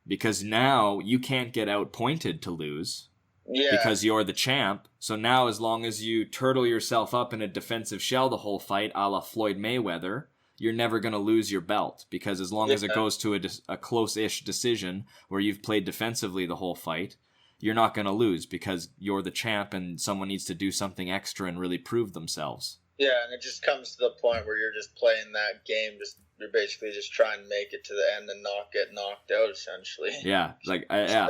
Because now you can't get outpointed to lose. Yeah. Because you're the champ. So now as long as you turtle yourself up in a defensive shell the whole fight, a la Floyd Mayweather, you're never going to lose your belt. Because as long as it goes to a close-ish decision where you've played defensively the whole fight, you're not going to lose because you're the champ and someone needs to do something extra and really prove themselves. Yeah, and it just comes to the point where you're just playing that game. You're basically just trying to make it to the end and not get knocked out, essentially. Yeah,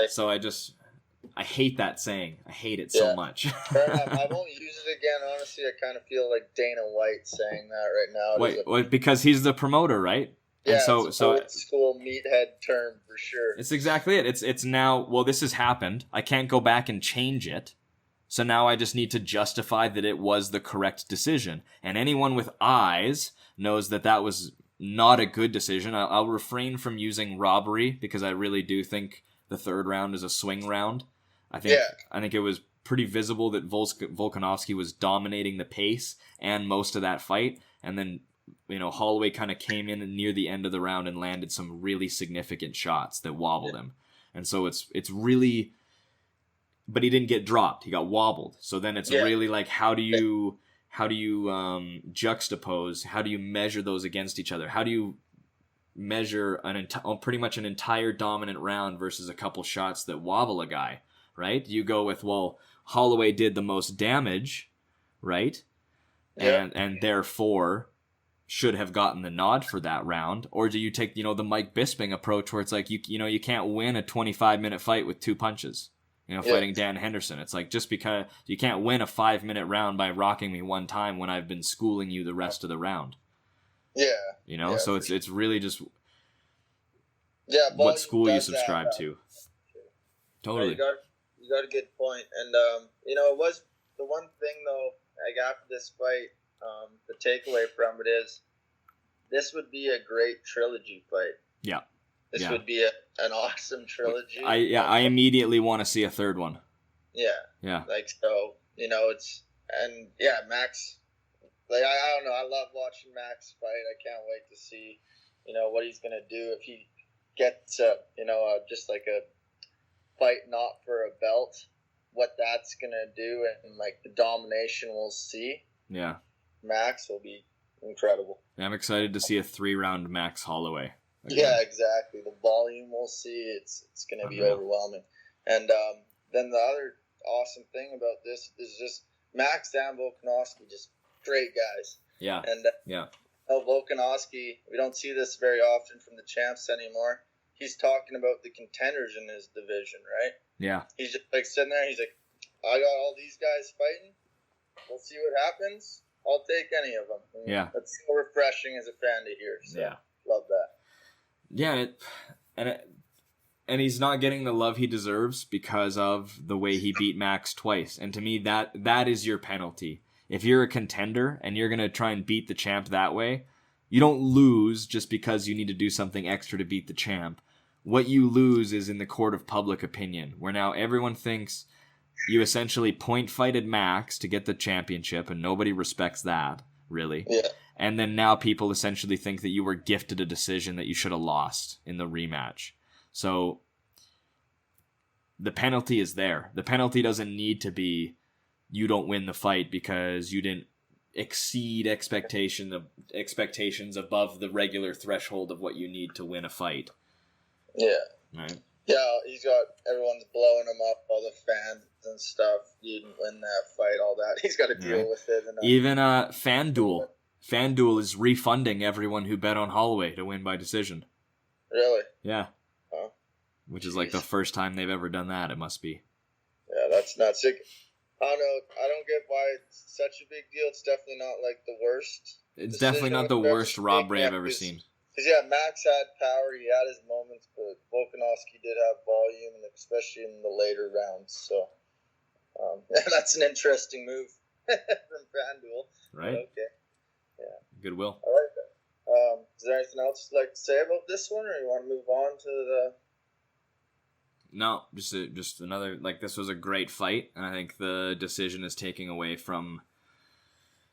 So I hate that saying. I hate it so much. I won't use it again. Honestly, I kind of feel like Dana White saying that right now. Wait, because he's the promoter, right? Yeah, and so it's an old school meathead term for sure. It's exactly it. It's now, well, this has happened. I can't go back and change it. So now I just need to justify that it was the correct decision. And anyone with eyes knows that that was not a good decision. I'll refrain from using robbery because I really do think the third round is a swing round. I think it was pretty visible that Volkanovski was dominating the pace and most of that fight. And then, Holloway kind of came in near the end of the round and landed some really significant shots that wobbled him. And so it's really, but he didn't get dropped. He got wobbled. So then it's really like, how do you juxtapose? How do you measure those against each other? How do you measure pretty much an entire dominant round versus a couple shots that wobble a guy, right? You go with, well, Holloway did the most damage, right? Yeah. And therefore should have gotten the nod for that round. Or do you take, the Mike Bisping approach where it's like, you can't win a 25-minute fight with 2 punches, fighting Dan Henderson. It's like, just because you can't win a 5-minute round by rocking me one time when I've been schooling you the rest of the round. Yeah. So it's really just what school you subscribe to. Totally. You got a good point. And, it was the one thing, though, like after this fight, the takeaway from it is this would be a great trilogy fight. Yeah. This would be an awesome trilogy. I immediately want to see a third one. Yeah. Like, so, Max, like, I don't know. I love watching Max fight. I can't wait to see, what he's going to do if he gets, just like a fight not for a belt, what that's going to do and, like, the domination we'll see. Yeah. Max will be incredible. I'm excited to see a 3-round Max Holloway. Okay. Yeah, exactly. The volume we'll see, it's going to be overwhelming. And then the other awesome thing about this is just Max and Volkanovski, just great guys. Yeah. And Volkanovski, we don't see this very often from the champs anymore. He's talking about the contenders in his division, right? Yeah. He's just like sitting there. He's like, I got all these guys fighting. We'll see what happens. I'll take any of them. And that's so refreshing as a fan to hear. So love that. Yeah, and he's not getting the love he deserves because of the way he beat Max twice. And to me, that is your penalty. If you're a contender and you're going to try and beat the champ that way, you don't lose just because you need to do something extra to beat the champ. What you lose is in the court of public opinion, where now everyone thinks you essentially point fighted Max to get the championship, and nobody respects that, really. Yeah. And then now people essentially think that you were gifted a decision that you should have lost in the rematch. So the penalty is there. The penalty doesn't need to be you don't win the fight because you didn't exceed expectations above the regular threshold of what you need to win a fight. Yeah. Right. Yeah, everyone's blowing him up, all the fans and stuff. You didn't win that fight, all that. He's got to deal with it. And, even FanDuel. FanDuel is refunding everyone who bet on Holloway to win by decision. Really? Yeah. Huh? Which is like the first time they've ever done that, it must be. Yeah, that's nuts. I don't know. I don't get why it's such a big deal. It's definitely not like the worst. It's definitely not the worst robbery I've ever seen. Because yeah, Max had power. He had his moments, but Volkanovski did have volume, and especially in the later rounds. So that's an interesting move from FanDuel. Right. Okay. Yeah. Goodwill. I like that. Is there anything else you'd like to say about this one, or you want to move on to the? No, just another, like, this was a great fight, and I think the decision is taking away from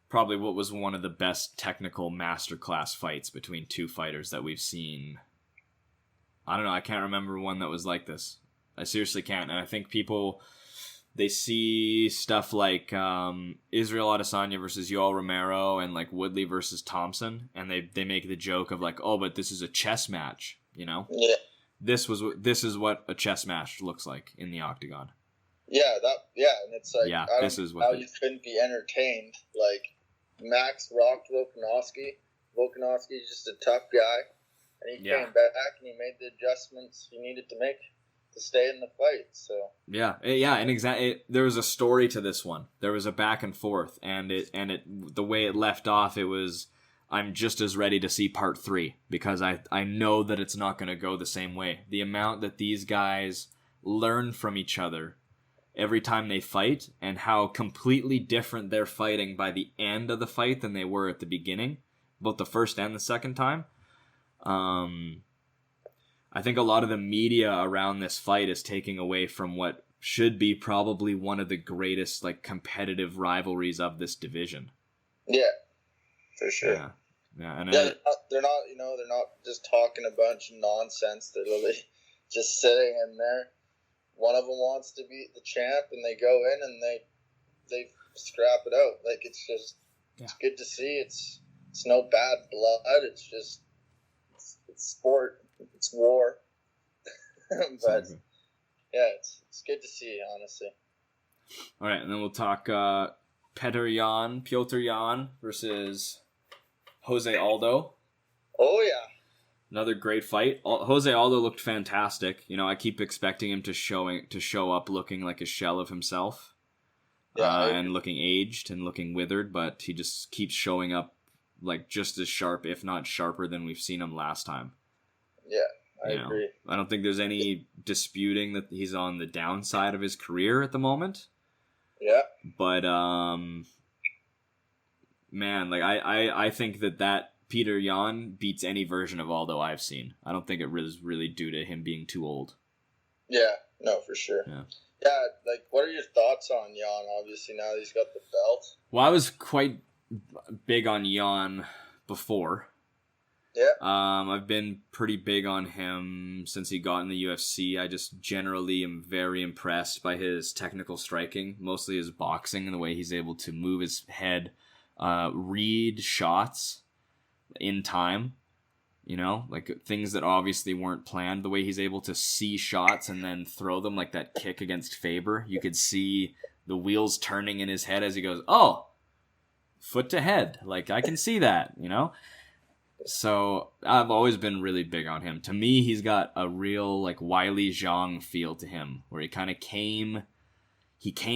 probably what was one of the best technical masterclass fights between two fighters that we've seen. I don't know, I can't remember one that was like this. I seriously can't, and I think people, they see stuff like Israel Adesanya versus Yoel Romero and like Woodley versus Thompson, and they make the joke of like, oh, but this is a chess match, you know? Yeah. This is what a chess match looks like in the octagon. Yeah, and it's like, yeah, this is how you couldn't be entertained. Like, Max rocked Volkanovski. Volkanovski's just a tough guy, and he came back and he made the adjustments he needed to make to stay in the fight. So yeah, and there was a story to this one. There was a back and forth, and the way it left off, it was, I'm just as ready to see part 3 because I know that it's not going to go the same way. The amount that these guys learn from each other every time they fight, and how completely different they're fighting by the end of the fight than they were at the beginning, both the first and the second time. I think a lot of the media around this fight is taking away from what should be probably one of the greatest like competitive rivalries of this division. Yeah, for sure. Yeah, and they're not just talking a bunch of nonsense. They're literally just sitting in there. One of them wants to beat the champ, and they go in and they scrap it out. Like, it's just it's good to see. It's no bad blood. It's just it's sport. It's war. But yeah, it's good to see, honestly. All right, and then we'll talk Petr Yan versus Jose Aldo. Oh yeah. Another great fight. Jose Aldo looked fantastic. You know, I keep expecting him to show up looking like a shell of himself, and looking aged and looking withered, but he just keeps showing up like just as sharp, if not sharper, than we've seen him last time. Yeah, I agree. I don't think there's any disputing that he's on the downside of his career at the moment. Yeah. But man, like I think that Petr Yan beats any version of Aldo I've seen. I don't think it was really due to him being too old. Yeah, no, for sure. Yeah, like, what are your thoughts on Yan? Obviously, now that he's got the belt. Well, I was quite big on Yan before. Yeah. I've been pretty big on him since he got in the UFC. I just generally am very impressed by his technical striking, mostly his boxing and the way he's able to move his head, read shots in time, you know, like things that obviously weren't planned. The way he's able to see shots and then throw them, like that kick against Faber. You could see the wheels turning in his head as he goes, oh, foot to head. Like, I can see that, you know? So I've always been really big on him. To me, he's got a real like Wiley Zhang feel to him, where he kind of came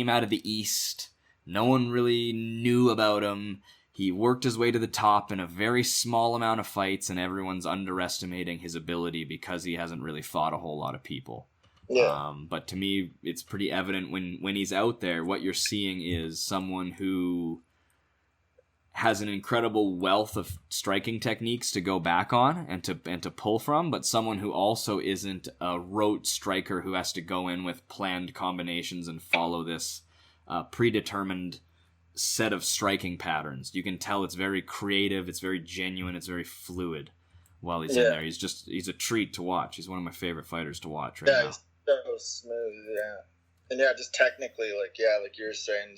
out of the East. No one really knew about him. He worked his way to the top in a very small amount of fights, and everyone's underestimating his ability because he hasn't really fought a whole lot of people. Yeah. But to me, it's pretty evident when he's out there, what you're seeing is someone who has an incredible wealth of striking techniques to go back on and to pull from, but someone who also isn't a rote striker who has to go in with planned combinations and follow this predetermined set of striking patterns. You can tell it's very creative, it's very genuine, it's very fluid while he's in there. He's a treat to watch. He's one of my favorite fighters to watch right now. He's so smooth, and just technically, like you were saying,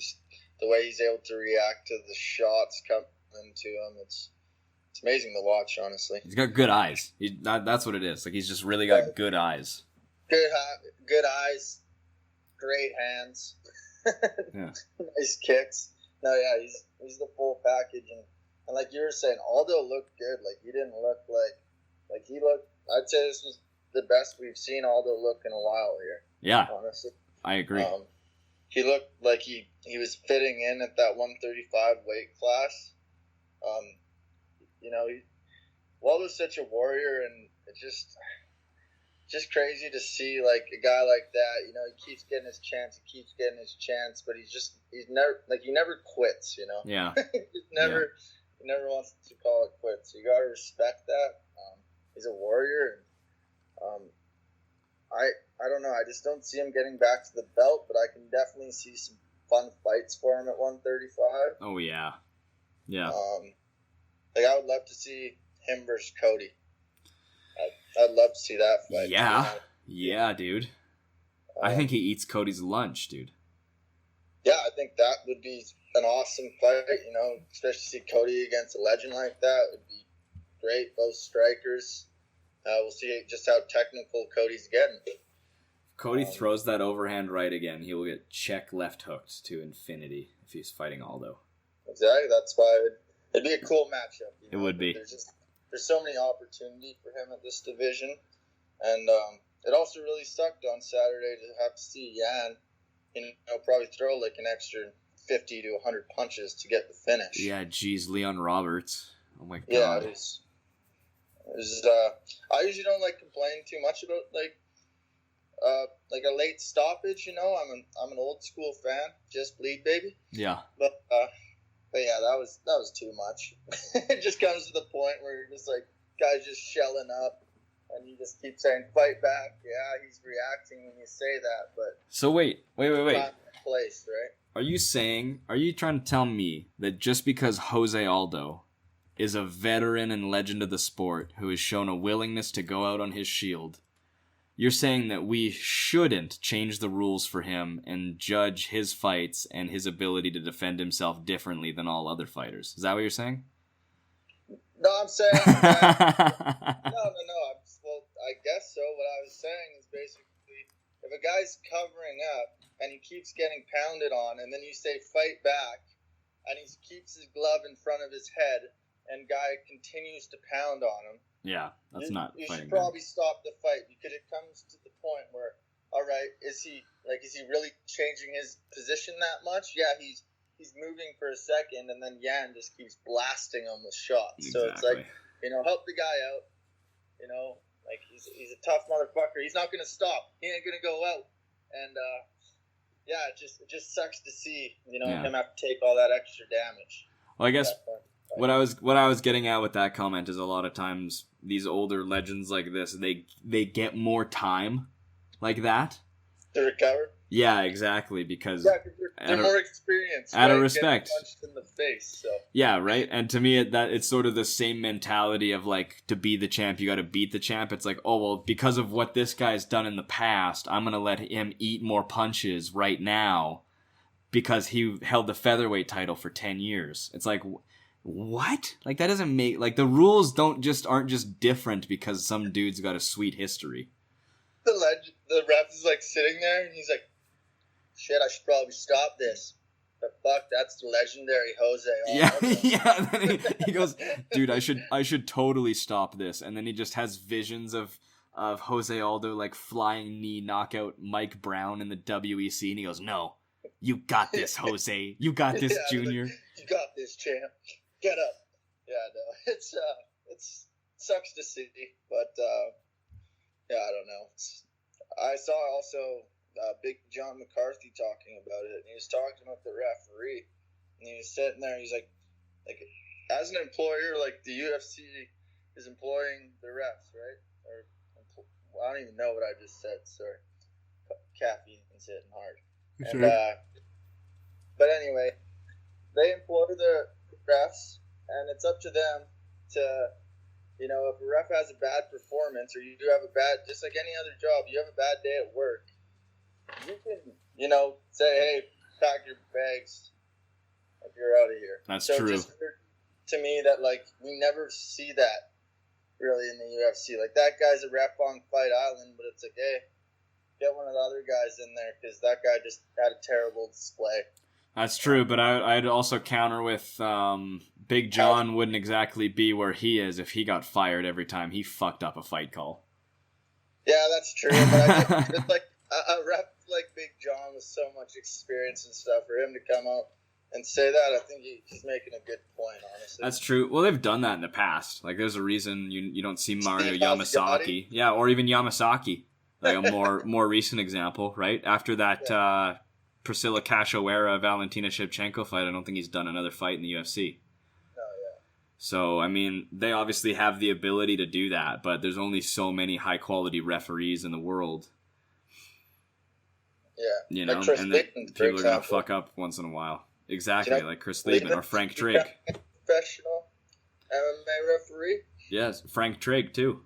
the way he's able to react to the shots coming to him, it's amazing to watch, honestly. He's got good eyes. That's what it is. Like, he's just really got good eyes. Good eyes, great hands, nice kicks. No, yeah, he's the full package, and like you were saying, Aldo looked good. Like, he didn't look like he looked. I'd say this was the best we've seen Aldo look in a while here. Yeah, honestly, I agree. he looked like he was fitting in at that 135 weight class. Waldo's such a warrior, and it's just crazy to see like a guy like that. He keeps getting his chance, but he never quits. Yeah. He never wants to call it quits. You gotta respect that. He's a warrior, and I don't know. I just don't see him getting back to the belt, but I can definitely see some fun fights for him at 135. Oh yeah. Yeah. I would love to see him versus Cody. I'd love to see that fight. Yeah. Yeah, dude. I think he eats Cody's lunch, dude. Yeah, I think that would be an awesome fight, especially see Cody against a legend like that. It would be great. Both strikers. We'll see just how technical Cody's getting. If Cody throws that overhand right again, he will get check left hooked to infinity if he's fighting Aldo. Exactly. That's why it'd be a cool matchup. It would be. There's so many opportunities for him at this division, and it also really sucked on Saturday to have to see Yan, probably throw like an extra 50 to 100 punches to get the finish. Yeah, geez, Leon Roberts. Oh my god. Yeah, it was. I usually don't like complaining too much about like a late stoppage. I'm an old school fan. Just bleed, baby. Yeah. But yeah, that was too much. It just comes to the point where you're just like, guys just shelling up, and you just keep saying, fight back. Yeah, he's reacting when you say that, but... So wait. Not placed, right? Are you trying to tell me that just because Jose Aldo is a veteran and legend of the sport who has shown a willingness to go out on his shield, you're saying that we shouldn't change the rules for him and judge his fights and his ability to defend himself differently than all other fighters? Is that what you're saying? No, I'm saying that, no. Well, I guess so. What I was saying is basically, if a guy's covering up and he keeps getting pounded on, and then you say fight back, and he keeps his glove in front of his head, and guy continues to pound on him. Yeah, that's not You fighting. should probably stop the fight, because it comes to the point where, all right, is he really changing his position that much? Yeah, he's moving for a second, and then Yan just keeps blasting him with shots. Exactly. So it's like, help the guy out. Like he's a tough motherfucker. He's not gonna stop. He ain't gonna go out. And it just sucks to see him have to take all that extra damage. Well, I guess what I was getting at with that comment is a lot of times these older legends like this, they get more time like that to recover. Yeah, exactly, because they're more experienced. Out of respect, punched in the face. So. Yeah, right. And to me, it's sort of the same mentality of like, to be the champ, you got to beat the champ. It's like, oh well, because of what this guy's done in the past, I'm gonna let him eat more punches right now because he held the featherweight title for 10 years. It's like, what? Like, that doesn't make, like, the rules aren't just different because some dude's got a sweet history. The ref is like sitting there and he's like, shit, I should probably stop this. But fuck, that's the legendary Jose Aldo. Yeah. And then he goes, dude, I should totally stop this. And then he just has visions of Jose Aldo like flying knee knockout Mike Brown in the WEC, and he goes, no, you got this, Jose. You got this, Junior. You got this, champ. Get up. Yeah, no, it's sucks to see, but yeah, I don't know. I saw also Big John McCarthy talking about it, and he was talking about the referee, and he was sitting there, and he's like as an employer, like the UFC is employing the refs, right? Or I don't even know what I just said. Sorry, caffeine's hitting hard. Sure. And, but anyway, they employ the refs, and it's up to them to. If a ref has a bad performance, or you do have a bad, just like any other job, you have a bad day at work, you can, say, hey, pack your bags, like, you're out of here. That's so true. Just to me, that, like, we never see that, really, in the UFC. Like, that guy's a ref on Fight Island, but it's like, hey, get one of the other guys in there, because that guy just had a terrible display. That's true, but I'd also counter with Big John wouldn't exactly be where he is if he got fired every time he fucked up a fight call. Yeah, that's true. But it's like a ref like Big John with so much experience and stuff, for him to come out and say that, I think he's making a good point, honestly. That's true. Well, they've done that in the past. Like, there's a reason you don't see Mario Steve Yamasaki. Mazzagatti. Yeah, or even Yamasaki. Like a more recent example, right? After that Priscilla Cachoeira Valentina Shevchenko fight, I don't think he's done another fight in the UFC. Oh, yeah. So, I mean, they obviously have the ability to do that, but there's only so many high-quality referees in the world. Yeah. You know, like Chris and Liebman, that people are going to fuck up once in a while. Exactly, like Chris Liebman or Frank Trigg. Professional MMA referee. Yes, Frank Trigg, too.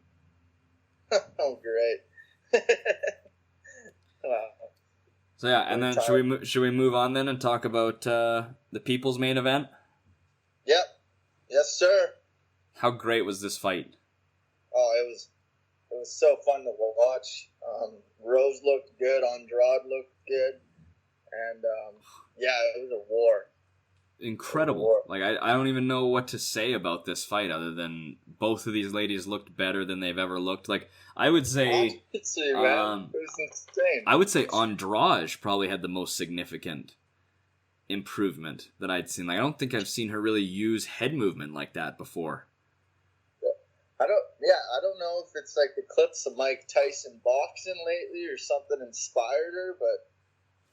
Oh, great. Wow. So, yeah, and then should we move on then and talk about the people's main event? Yep. Yes, sir. How great was this fight? Oh, it was so fun to watch. Rose looked good, Andrade looked good, and yeah, it was a war. Incredible. Like, I don't even know what to say about this fight other than both of these ladies looked better than they've ever looked. Like, I would say, man. It was insane. I would say Andrade probably had the most significant improvement that I'd seen. Like, I don't think I've seen her really use head movement like that before. I don't know if it's like the clips of Mike Tyson boxing lately or something inspired her, but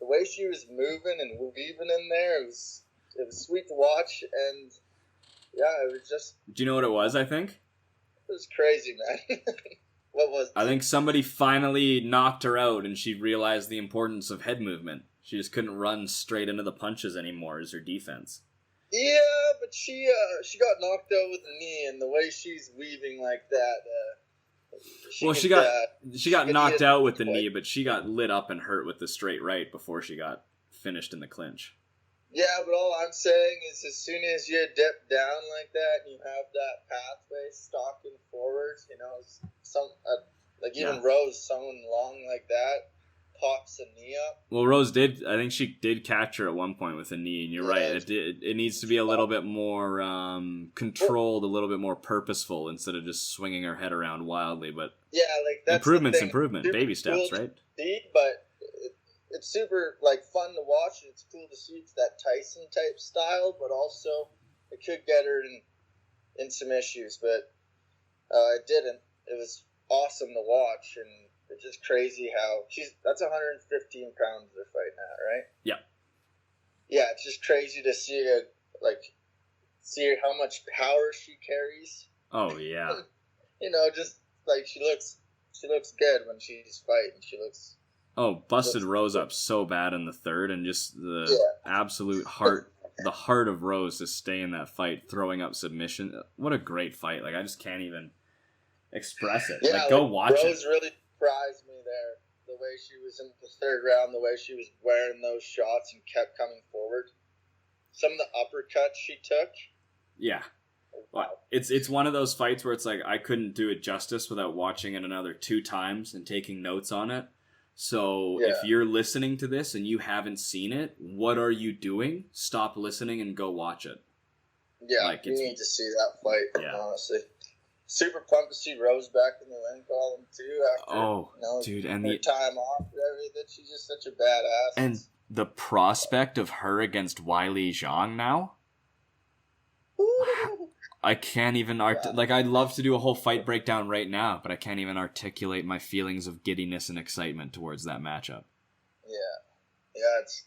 the way she was moving and weaving in there, it was sweet to watch, and yeah, it was just... Do you know what it was, I think? It was crazy, man. What was it? I think somebody finally knocked her out and she realized the importance of head movement. She just couldn't run straight into the punches anymore as her defense. Yeah, but she got knocked out with a knee, and the way she's weaving like that... she got knocked out with the knee, but she got lit up and hurt with the straight right before she got finished in the clinch. Yeah, but all I'm saying is as soon as you dip down like that and you have that pathway stalking forward, you know, even Rose, someone long like that, pops a knee up. Well, Rose did. I think she did catch her at one point with a knee, and you're right. It needs to be a little bit more controlled, a little bit more purposeful instead of just swinging her head around wildly. But yeah, like that's improvement, super baby steps, cool right? See, but it's super fun to watch, and it's cool to see it's that Tyson type style, but also it could get her in some issues, but it didn't. It was awesome to watch, and it's just crazy how that's 115 pounds they're fighting at, right? Yeah. Yeah, it's just crazy to see see how much power she carries. Oh yeah. You know, just like she looks good when she's fighting. She looks. Oh, busted Rose up so bad in the third, and just the absolute heart, the heart of Rose to stay in that fight, throwing up submission. What a great fight! Like, I just can't even express it. Yeah, go watch it. Rose really surprised me there. The way she was in the third round, the way she was wearing those shots and kept coming forward. Some of the uppercuts she took. Yeah. Well, it's one of those fights where it's like I couldn't do it justice without watching it another 2 times and taking notes on it. So if you're listening to this and you haven't seen it, what are you doing? Stop listening and go watch it. Yeah, you need to see that fight, honestly. Super pumped to see Rose back in the win column, too. After, dude, and her time off and everything. She's just such a badass. And the prospect of her against Weili Zhang now? I can't even... I'd love to do a whole fight breakdown right now, but I can't even articulate my feelings of giddiness and excitement towards that matchup. Yeah, it's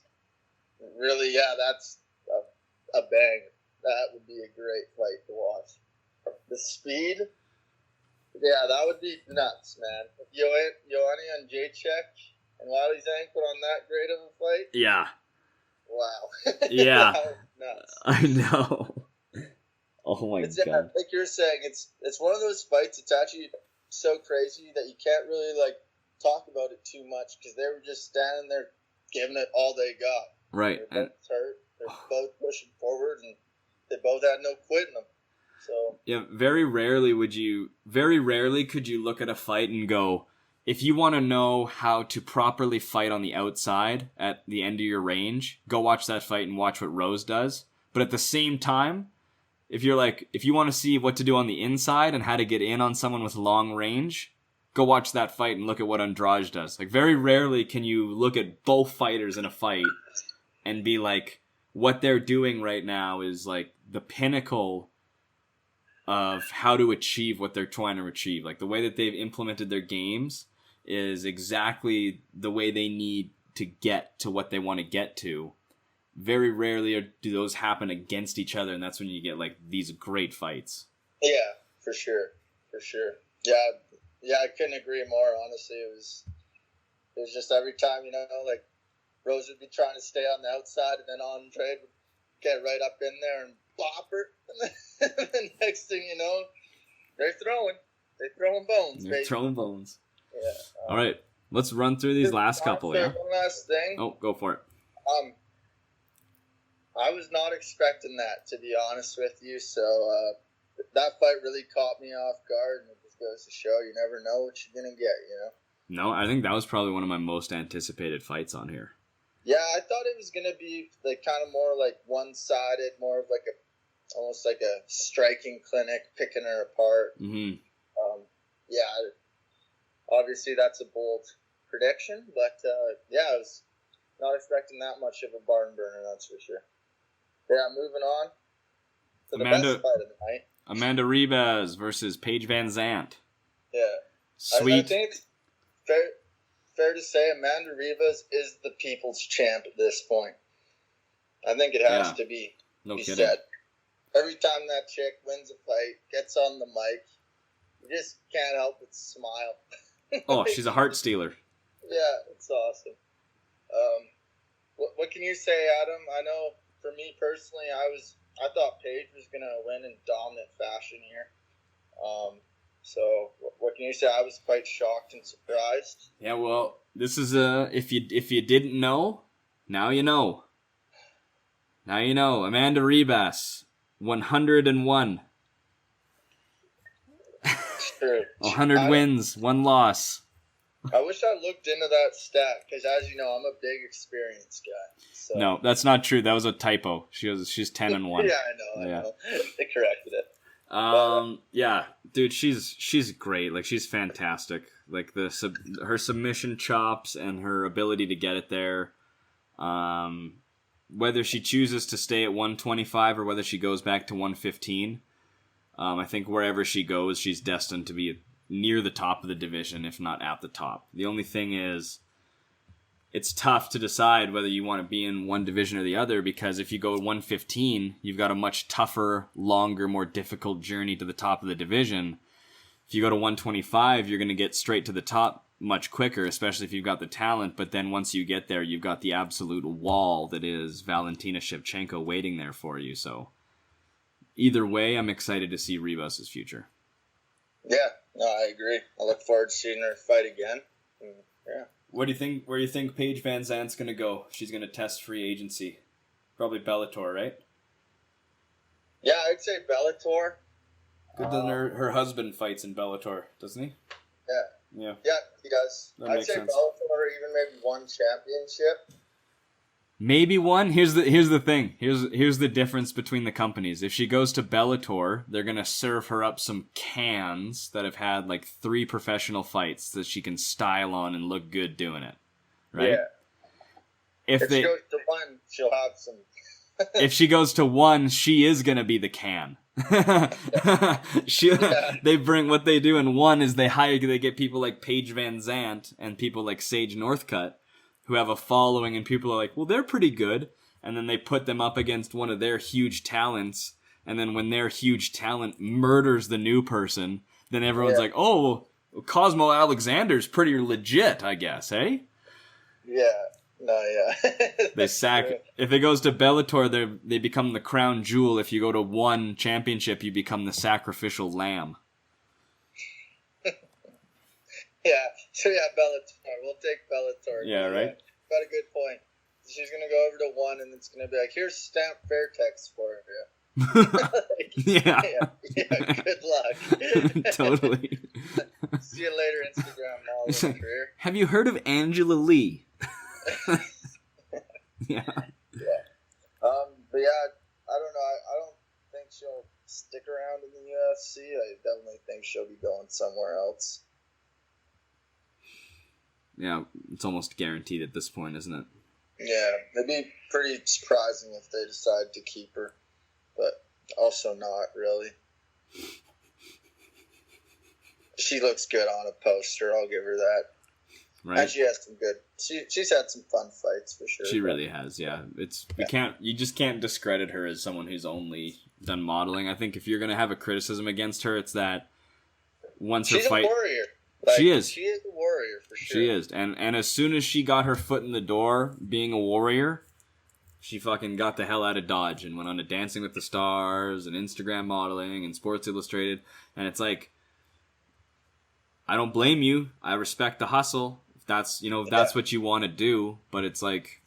really, that's a bang. That would be a great fight to watch. The speed, that would be nuts, man. If Joanna and Jacek and Weili Zhang put on that great of a fight. Yeah. Wow. Yeah. Nuts. I know. Oh my god! Like you're saying, it's one of those fights. It's actually so crazy that you can't really talk about it too much because they were just standing there giving it all they got. Right. They're both hurt. They're both pushing forward, and they both had no quit in them. So yeah, very rarely could you look at a fight and go, if you want to know how to properly fight on the outside at the end of your range, go watch that fight and watch what Rose does. But at the same time, if you want to see what to do on the inside and how to get in on someone with long range, go watch that fight and look at what Andrade does. Like, very rarely can you look at both fighters in a fight and be like, what they're doing right now is like the pinnacle of how to achieve what they're trying to achieve. Like, the way that they've implemented their games is exactly the way they need to get to what they want to get to. Very rarely do those happen against each other, and that's when you get like these great fights. Yeah, for sure. Yeah, I couldn't agree more. Honestly, it was just every time, like Rose would be trying to stay on the outside, and then Andrade would get right up in there and bop her, and then the next thing you know, they're throwing bones. They're throwing bones. Yeah. All right, let's run through these last couple. Yeah. One last thing. Oh, go for it. I was not expecting that, to be honest with you. So that fight really caught me off guard, and it just goes to show you never know what you're gonna get. No, I think that was probably one of my most anticipated fights on here. Yeah, I thought it was gonna be like kind of more like one-sided, more of like almost like a striking clinic, picking her apart. Mm-hmm. Yeah, obviously that's a bold prediction, but I was not expecting that much of a barn burner, that's for sure. Yeah, moving on to the best fight of the night. Amanda Ribas versus Paige Van Zandt. Yeah. Sweet. I think it's fair to say Amanda Ribas is the people's champ at this point. I think it has to be said. Every time that chick wins a fight, gets on the mic, you just can't help but smile. Oh, she's a heart stealer. Yeah, it's awesome. What can you say, Adam? I know for me personally, I thought Paige was gonna win in dominant fashion here. So what can you say? I was quite shocked and surprised. Yeah, well, this is if you didn't know, now you know. Now you know. Amanda Ribas, 101. True. 100 wins, 1 loss. I wish I looked into that stat because, as you know, I'm a big experience guy. So. No, that's not true. That was a typo. She's 10-1. Yeah, I know. They corrected it. Yeah, dude, she's great. Like, she's fantastic. Like, her submission chops and her ability to get it there. Whether she chooses to stay at 125 or whether she goes back to 115, I think wherever she goes, she's destined to be near the top of the division, if not at the top. The only thing is, it's tough to decide whether you want to be in one division or the other, because if you go 115, you've got a much tougher, longer, more difficult journey to the top of the division. If you go to 125, you're going to get straight to the top much quicker, especially if you've got the talent, but then once you get there, you've got the absolute wall that is Valentina Shevchenko waiting there for you. So either way, I'm excited to see Ribas' future. Yeah, no, I agree. I look forward to seeing her fight again. Yeah. What do you think? Where do you think Paige Van Zandt's going to go? She's going to test free agency. Probably Bellator, right? Yeah, I'd say Bellator. Good that her husband fights in Bellator, doesn't he? Yeah, he does. I'd say sense. Bellator, or even maybe one championship. Maybe one. Here's the thing. Here's the difference between the companies. If she goes to Bellator, they're gonna serve her up some cans that have had like 3 professional fights that she can style on and look good doing it. Right? Yeah. If she goes to one, she'll have some. If she goes to one, she is gonna be the can. They bring what they do in one is they get people like Paige Van Zandt and people like Sage Northcutt, who have a following, and people are like, well, they're pretty good. And then they put them up against one of their huge talents. And then when their huge talent murders the new person, then everyone's like, oh, Cosmo Alexander's pretty legit, I guess, eh? Yeah. No, yeah. They sack. If it goes to Bellator, they become the crown jewel. If you go to one championship, you become the sacrificial lamb. Yeah, so Bellator. We'll take Bellator. Yeah, right? Got a good point. She's going to go over to one, and it's going to be like, here's stamp fair text for you. Yeah. Good luck. Totally. See you later, Instagram model career. Have you heard of Angela Lee? Yeah. But yeah, I don't know. I don't think she'll stick around in the UFC. I definitely think she'll be going somewhere else. yeah, it's almost guaranteed at this point, isn't it? Yeah, it'd be pretty surprising if they decide to keep her, but also not really. She looks good on a poster. I'll give her that. Right. And she has some good. She's had some fun fights for sure. She really has. Yeah. You just can't discredit her as someone who's only done modeling. I think if you're gonna have a criticism against her, it's that once her fight. She's a warrior. She is. She is a warrior for sure. She is, and as soon as she got her foot in the door, being a warrior, she fucking got the hell out of Dodge and went on to Dancing with the Stars and Instagram modeling and Sports Illustrated, and it's like, I don't blame you. I respect the hustle. If that's what you want to do, but it's like,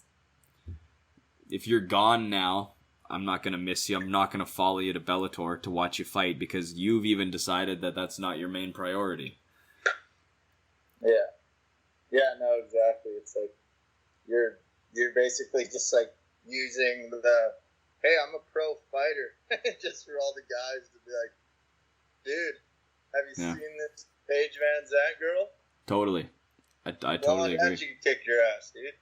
if you're gone now, I'm not going to miss you. I'm not going to follow you to Bellator to watch you fight because you've even decided that that's not your main priority. Yeah. Yeah, no, exactly. It's like, you're basically just like using the, hey, I'm a pro fighter, just for all the guys to be like, dude, have you seen this Paige Van Zandt girl? Totally. I totally agree. She can kick your ass, dude.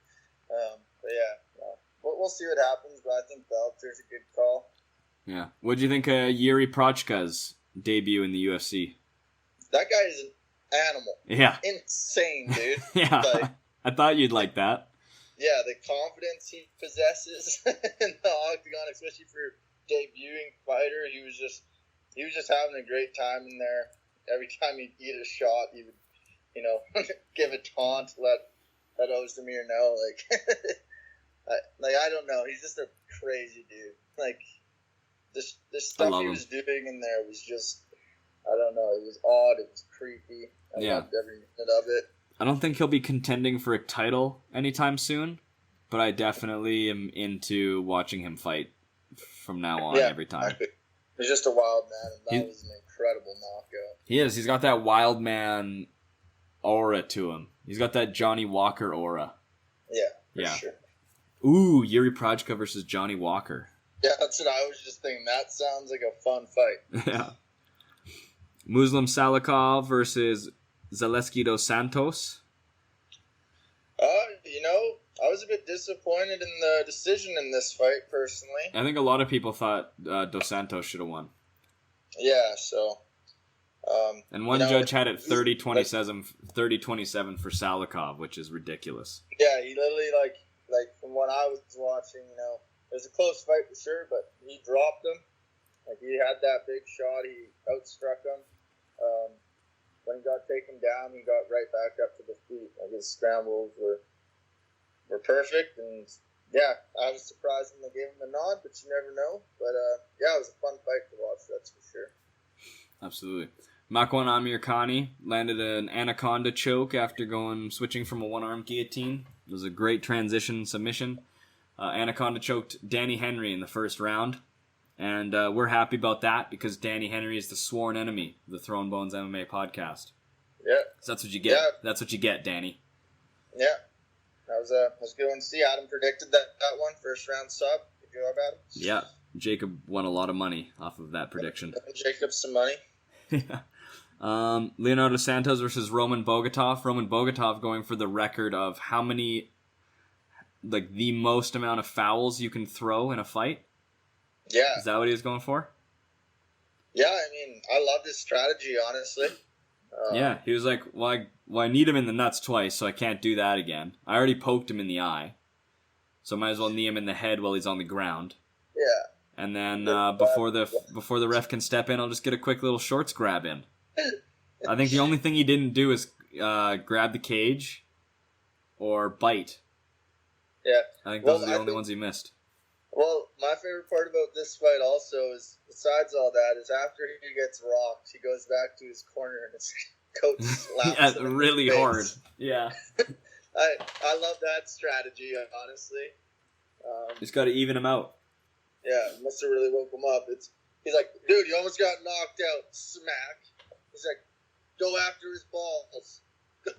But yeah, we'll see what happens, but I think Bellator's a good call. Yeah. What do you think of Yuri Prochka's debut in the UFC? That guy is an animal. Yeah. Insane, dude. Yeah. Like, I thought you'd like that. Yeah, the confidence he possesses in the octagon, especially for debuting fighter, he was just having a great time in there. Every time he'd eat a shot, he would, give a taunt, let Ozdemir know, I don't know, he's just a crazy dude. Like, the stuff he was doing in there was just, I don't know, it was odd, it was creepy. I loved every minute of it. I don't think he'll be contending for a title anytime soon, but I definitely am into watching him fight from now on every time. He's just a wild man, and that was an incredible knockout. He is. He's got that wild man aura to him. He's got that Johnny Walker aura. Yeah, for sure. Ooh, Yuri Prochka versus Johnny Walker. Yeah, that's what I was just thinking. That sounds like a fun fight. Yeah. Muslim Salikov versus Zaleski dos Santos. I was a bit disappointed in the decision in this fight, personally. I think a lot of people thought dos Santos should have won. Yeah, so... and one judge had it 30-27 for Salikov, which is ridiculous. Yeah, he literally, like from what I was watching, it was a close fight for sure, but he dropped him. Like, he had that big shot, he outstruck him. When he got taken down, he got right back up to the feet. Like, his scrambles were perfect, and yeah, I was surprised when they gave him a nod, but you never know. But yeah, it was a fun fight to watch, that's for sure. Absolutely. Makwan Amirkhani landed an anaconda choke after switching from a one-arm guillotine. It was a great transition submission. Anaconda choked Danny Henry in the first round. And we're happy about that because Danny Henry is the sworn enemy of the Throwin Bones MMA podcast. Yeah. So that's what you get. Yeah. That's what you get, Danny. Yeah. That was good one to see. Adam predicted that one, first round sub. Good job, Adam. Yeah. Jacob won a lot of money off of that prediction. Jacob some money. Yeah. Leonardo Santos versus Roman Bogatov. Roman Bogatov going for the record of how many, the most amount of fouls you can throw in a fight. Yeah. Is that what he was going for? Yeah, I mean, I love this strategy, honestly. Yeah, he was like, well, I need him in the nuts twice, so I can't do that again. I already poked him in the eye, so I might as well knee him in the head while he's on the ground. Yeah. And then before the ref can step in, I'll just get a quick little shorts grab in. I think the only thing he didn't do is grab the cage or bite. Yeah. I think those are the only ones he missed. Well, my favorite part about this fight also is, besides all that, is after he gets rocked, he goes back to his corner and his coach slaps him really hard. Yeah. I love that strategy, honestly. Just got to even him out. Yeah, must have really woke him up. He's like, dude, you almost got knocked out. Smack. He's like, go after his balls. Go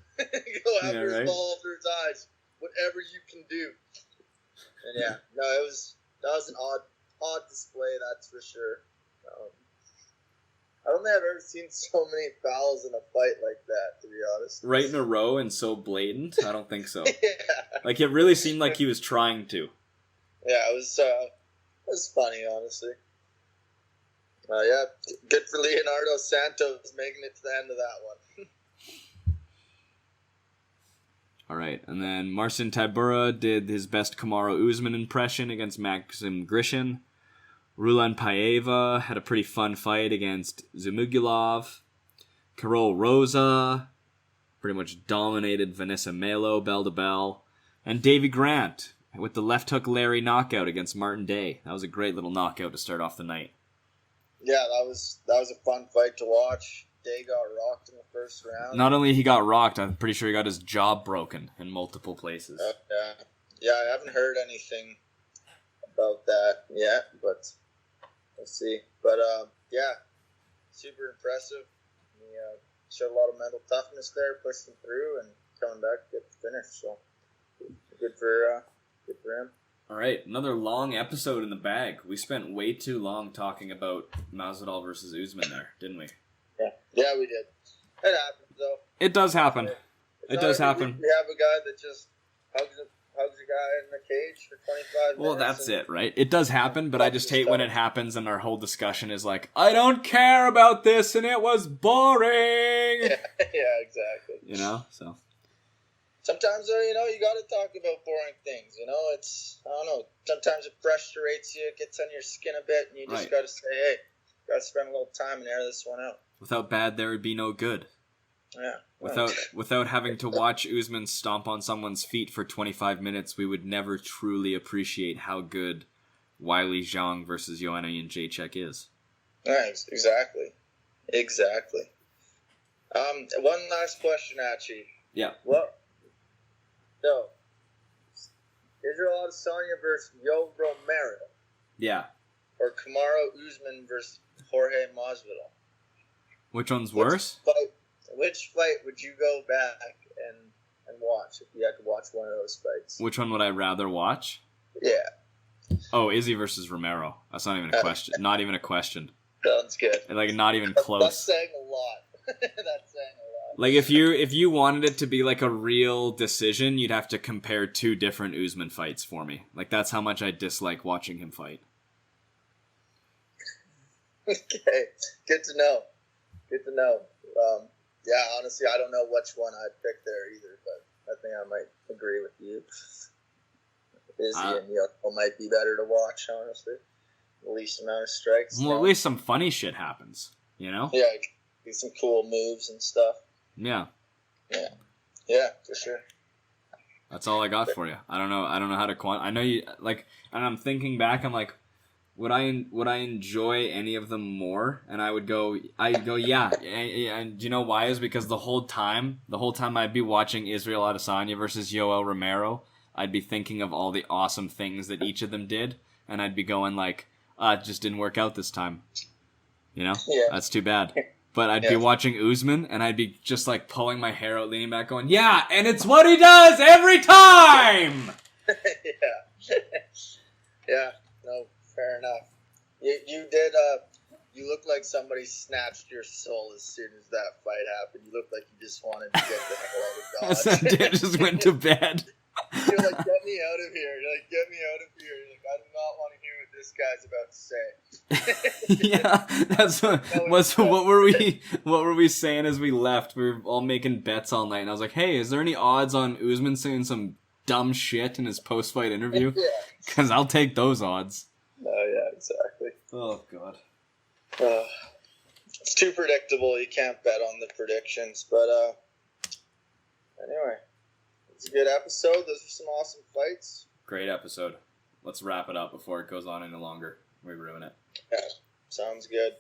after his balls or his eyes. Whatever you can do. And yeah, no, that was an odd display, that's for sure. I don't think I've ever seen so many fouls in a fight like that, to be honest. Right in a row and so blatant? I don't think so. Yeah. Like, it really seemed like he was trying to. Yeah, it was funny, honestly. Yeah, good for Leonardo Santos making it to the end of that one. All right, and then Marcin Tybura did his best Kamaru Usman impression against Maxim Grishin. Rulan Paeva had a pretty fun fight against Zumugulov. Karol Rosa pretty much dominated Vanessa Melo bell to bell. And Davy Grant with the left hook Larry knockout against Martin Day. That was a great little knockout to start off the night. Yeah, that was a fun fight to watch. Day got rocked in the first round. Not only he got rocked, I'm pretty sure he got his jaw broken in multiple places. Yeah, I haven't heard anything about that yet, but we'll see. But yeah, super impressive. He showed a lot of mental toughness there, pushed him through, and coming back to get the finish. So good for him. All right, another long episode in the bag. We spent way too long talking about Masvidal versus Usman there, didn't we? Yeah, we did. It happens, though. It does happen. It does happen. We have a guy that just hugs a guy in the cage for 25 minutes. Well, that's it, right? It does happen, but I just hate when it happens and our whole discussion is like, I don't care about this and it was boring. Yeah, exactly. You know, so. Sometimes, you got to talk about boring things. It's, I don't know, sometimes it frustrates you, it gets on your skin a bit, and you just got to say, hey, got to spend a little time and air this one out. Without bad, there would be no good. Yeah. Without having to watch Usman stomp on someone's feet for 25 minutes, we would never truly appreciate how good Weili Zhang versus Joanna Jędrzejczyk is. Nice, exactly. One last question, Archie. Yeah. So, Israel Adesanya versus Yo Romero. Yeah. Or Kamaru Usman versus Jorge Masvidal. Which one's worse? Which fight would you go back and watch if you had to watch one of those fights? Which one would I rather watch? Yeah. Oh, Izzy versus Romero. That's not even a question. Not even a question. Sounds good. Like, not even close. That's saying a lot. Like, if you wanted it to be like a real decision, you'd have to compare two different Usman fights for me. Like, that's how much I dislike watching him fight. Okay, good to know. Yeah, honestly, I don't know which one I'd pick there either, but I think I might agree with you. Izzy and Yoko might be better to watch, honestly. The least amount of strikes. Well, at least some funny shit happens, you know? Yeah, some cool moves and stuff. Yeah. Yeah, for sure. That's all I got for you. I don't know how to I know you like, and I'm thinking back. I'm like, would I enjoy any of them more? And I'd go, yeah. And you know why? Is because the whole time I'd be watching Israel Adesanya versus Yoel Romero, I'd be thinking of all the awesome things that each of them did, and I'd be going like, it just didn't work out this time. You know? Yeah. That's too bad. But I'd be watching Usman, and I'd be just like pulling my hair out, leaning back, going, yeah, and it's what he does every time! Yeah. No, fair enough. You did, you looked like somebody snatched your soul as soon as that fight happened. You looked like you just wanted to get the hell out of Dodge. I did, just went to bed. You're like, get me out of here. You're like, get me out of here. You're like, I do not want to hear what this guy's about to say. Yeah, that's what were we saying as we left? We were all making bets all night, and I was like, hey, is there any odds on Usman saying some dumb shit in his post-fight interview? Yeah. Because I'll take those odds. Oh, yeah, exactly. Oh, God. It's too predictable. You can't bet on the predictions. But anyway, it's a good episode. Those are some awesome fights. Great episode. Let's wrap it up before it goes on any longer. We ruin it. Yeah, sounds good.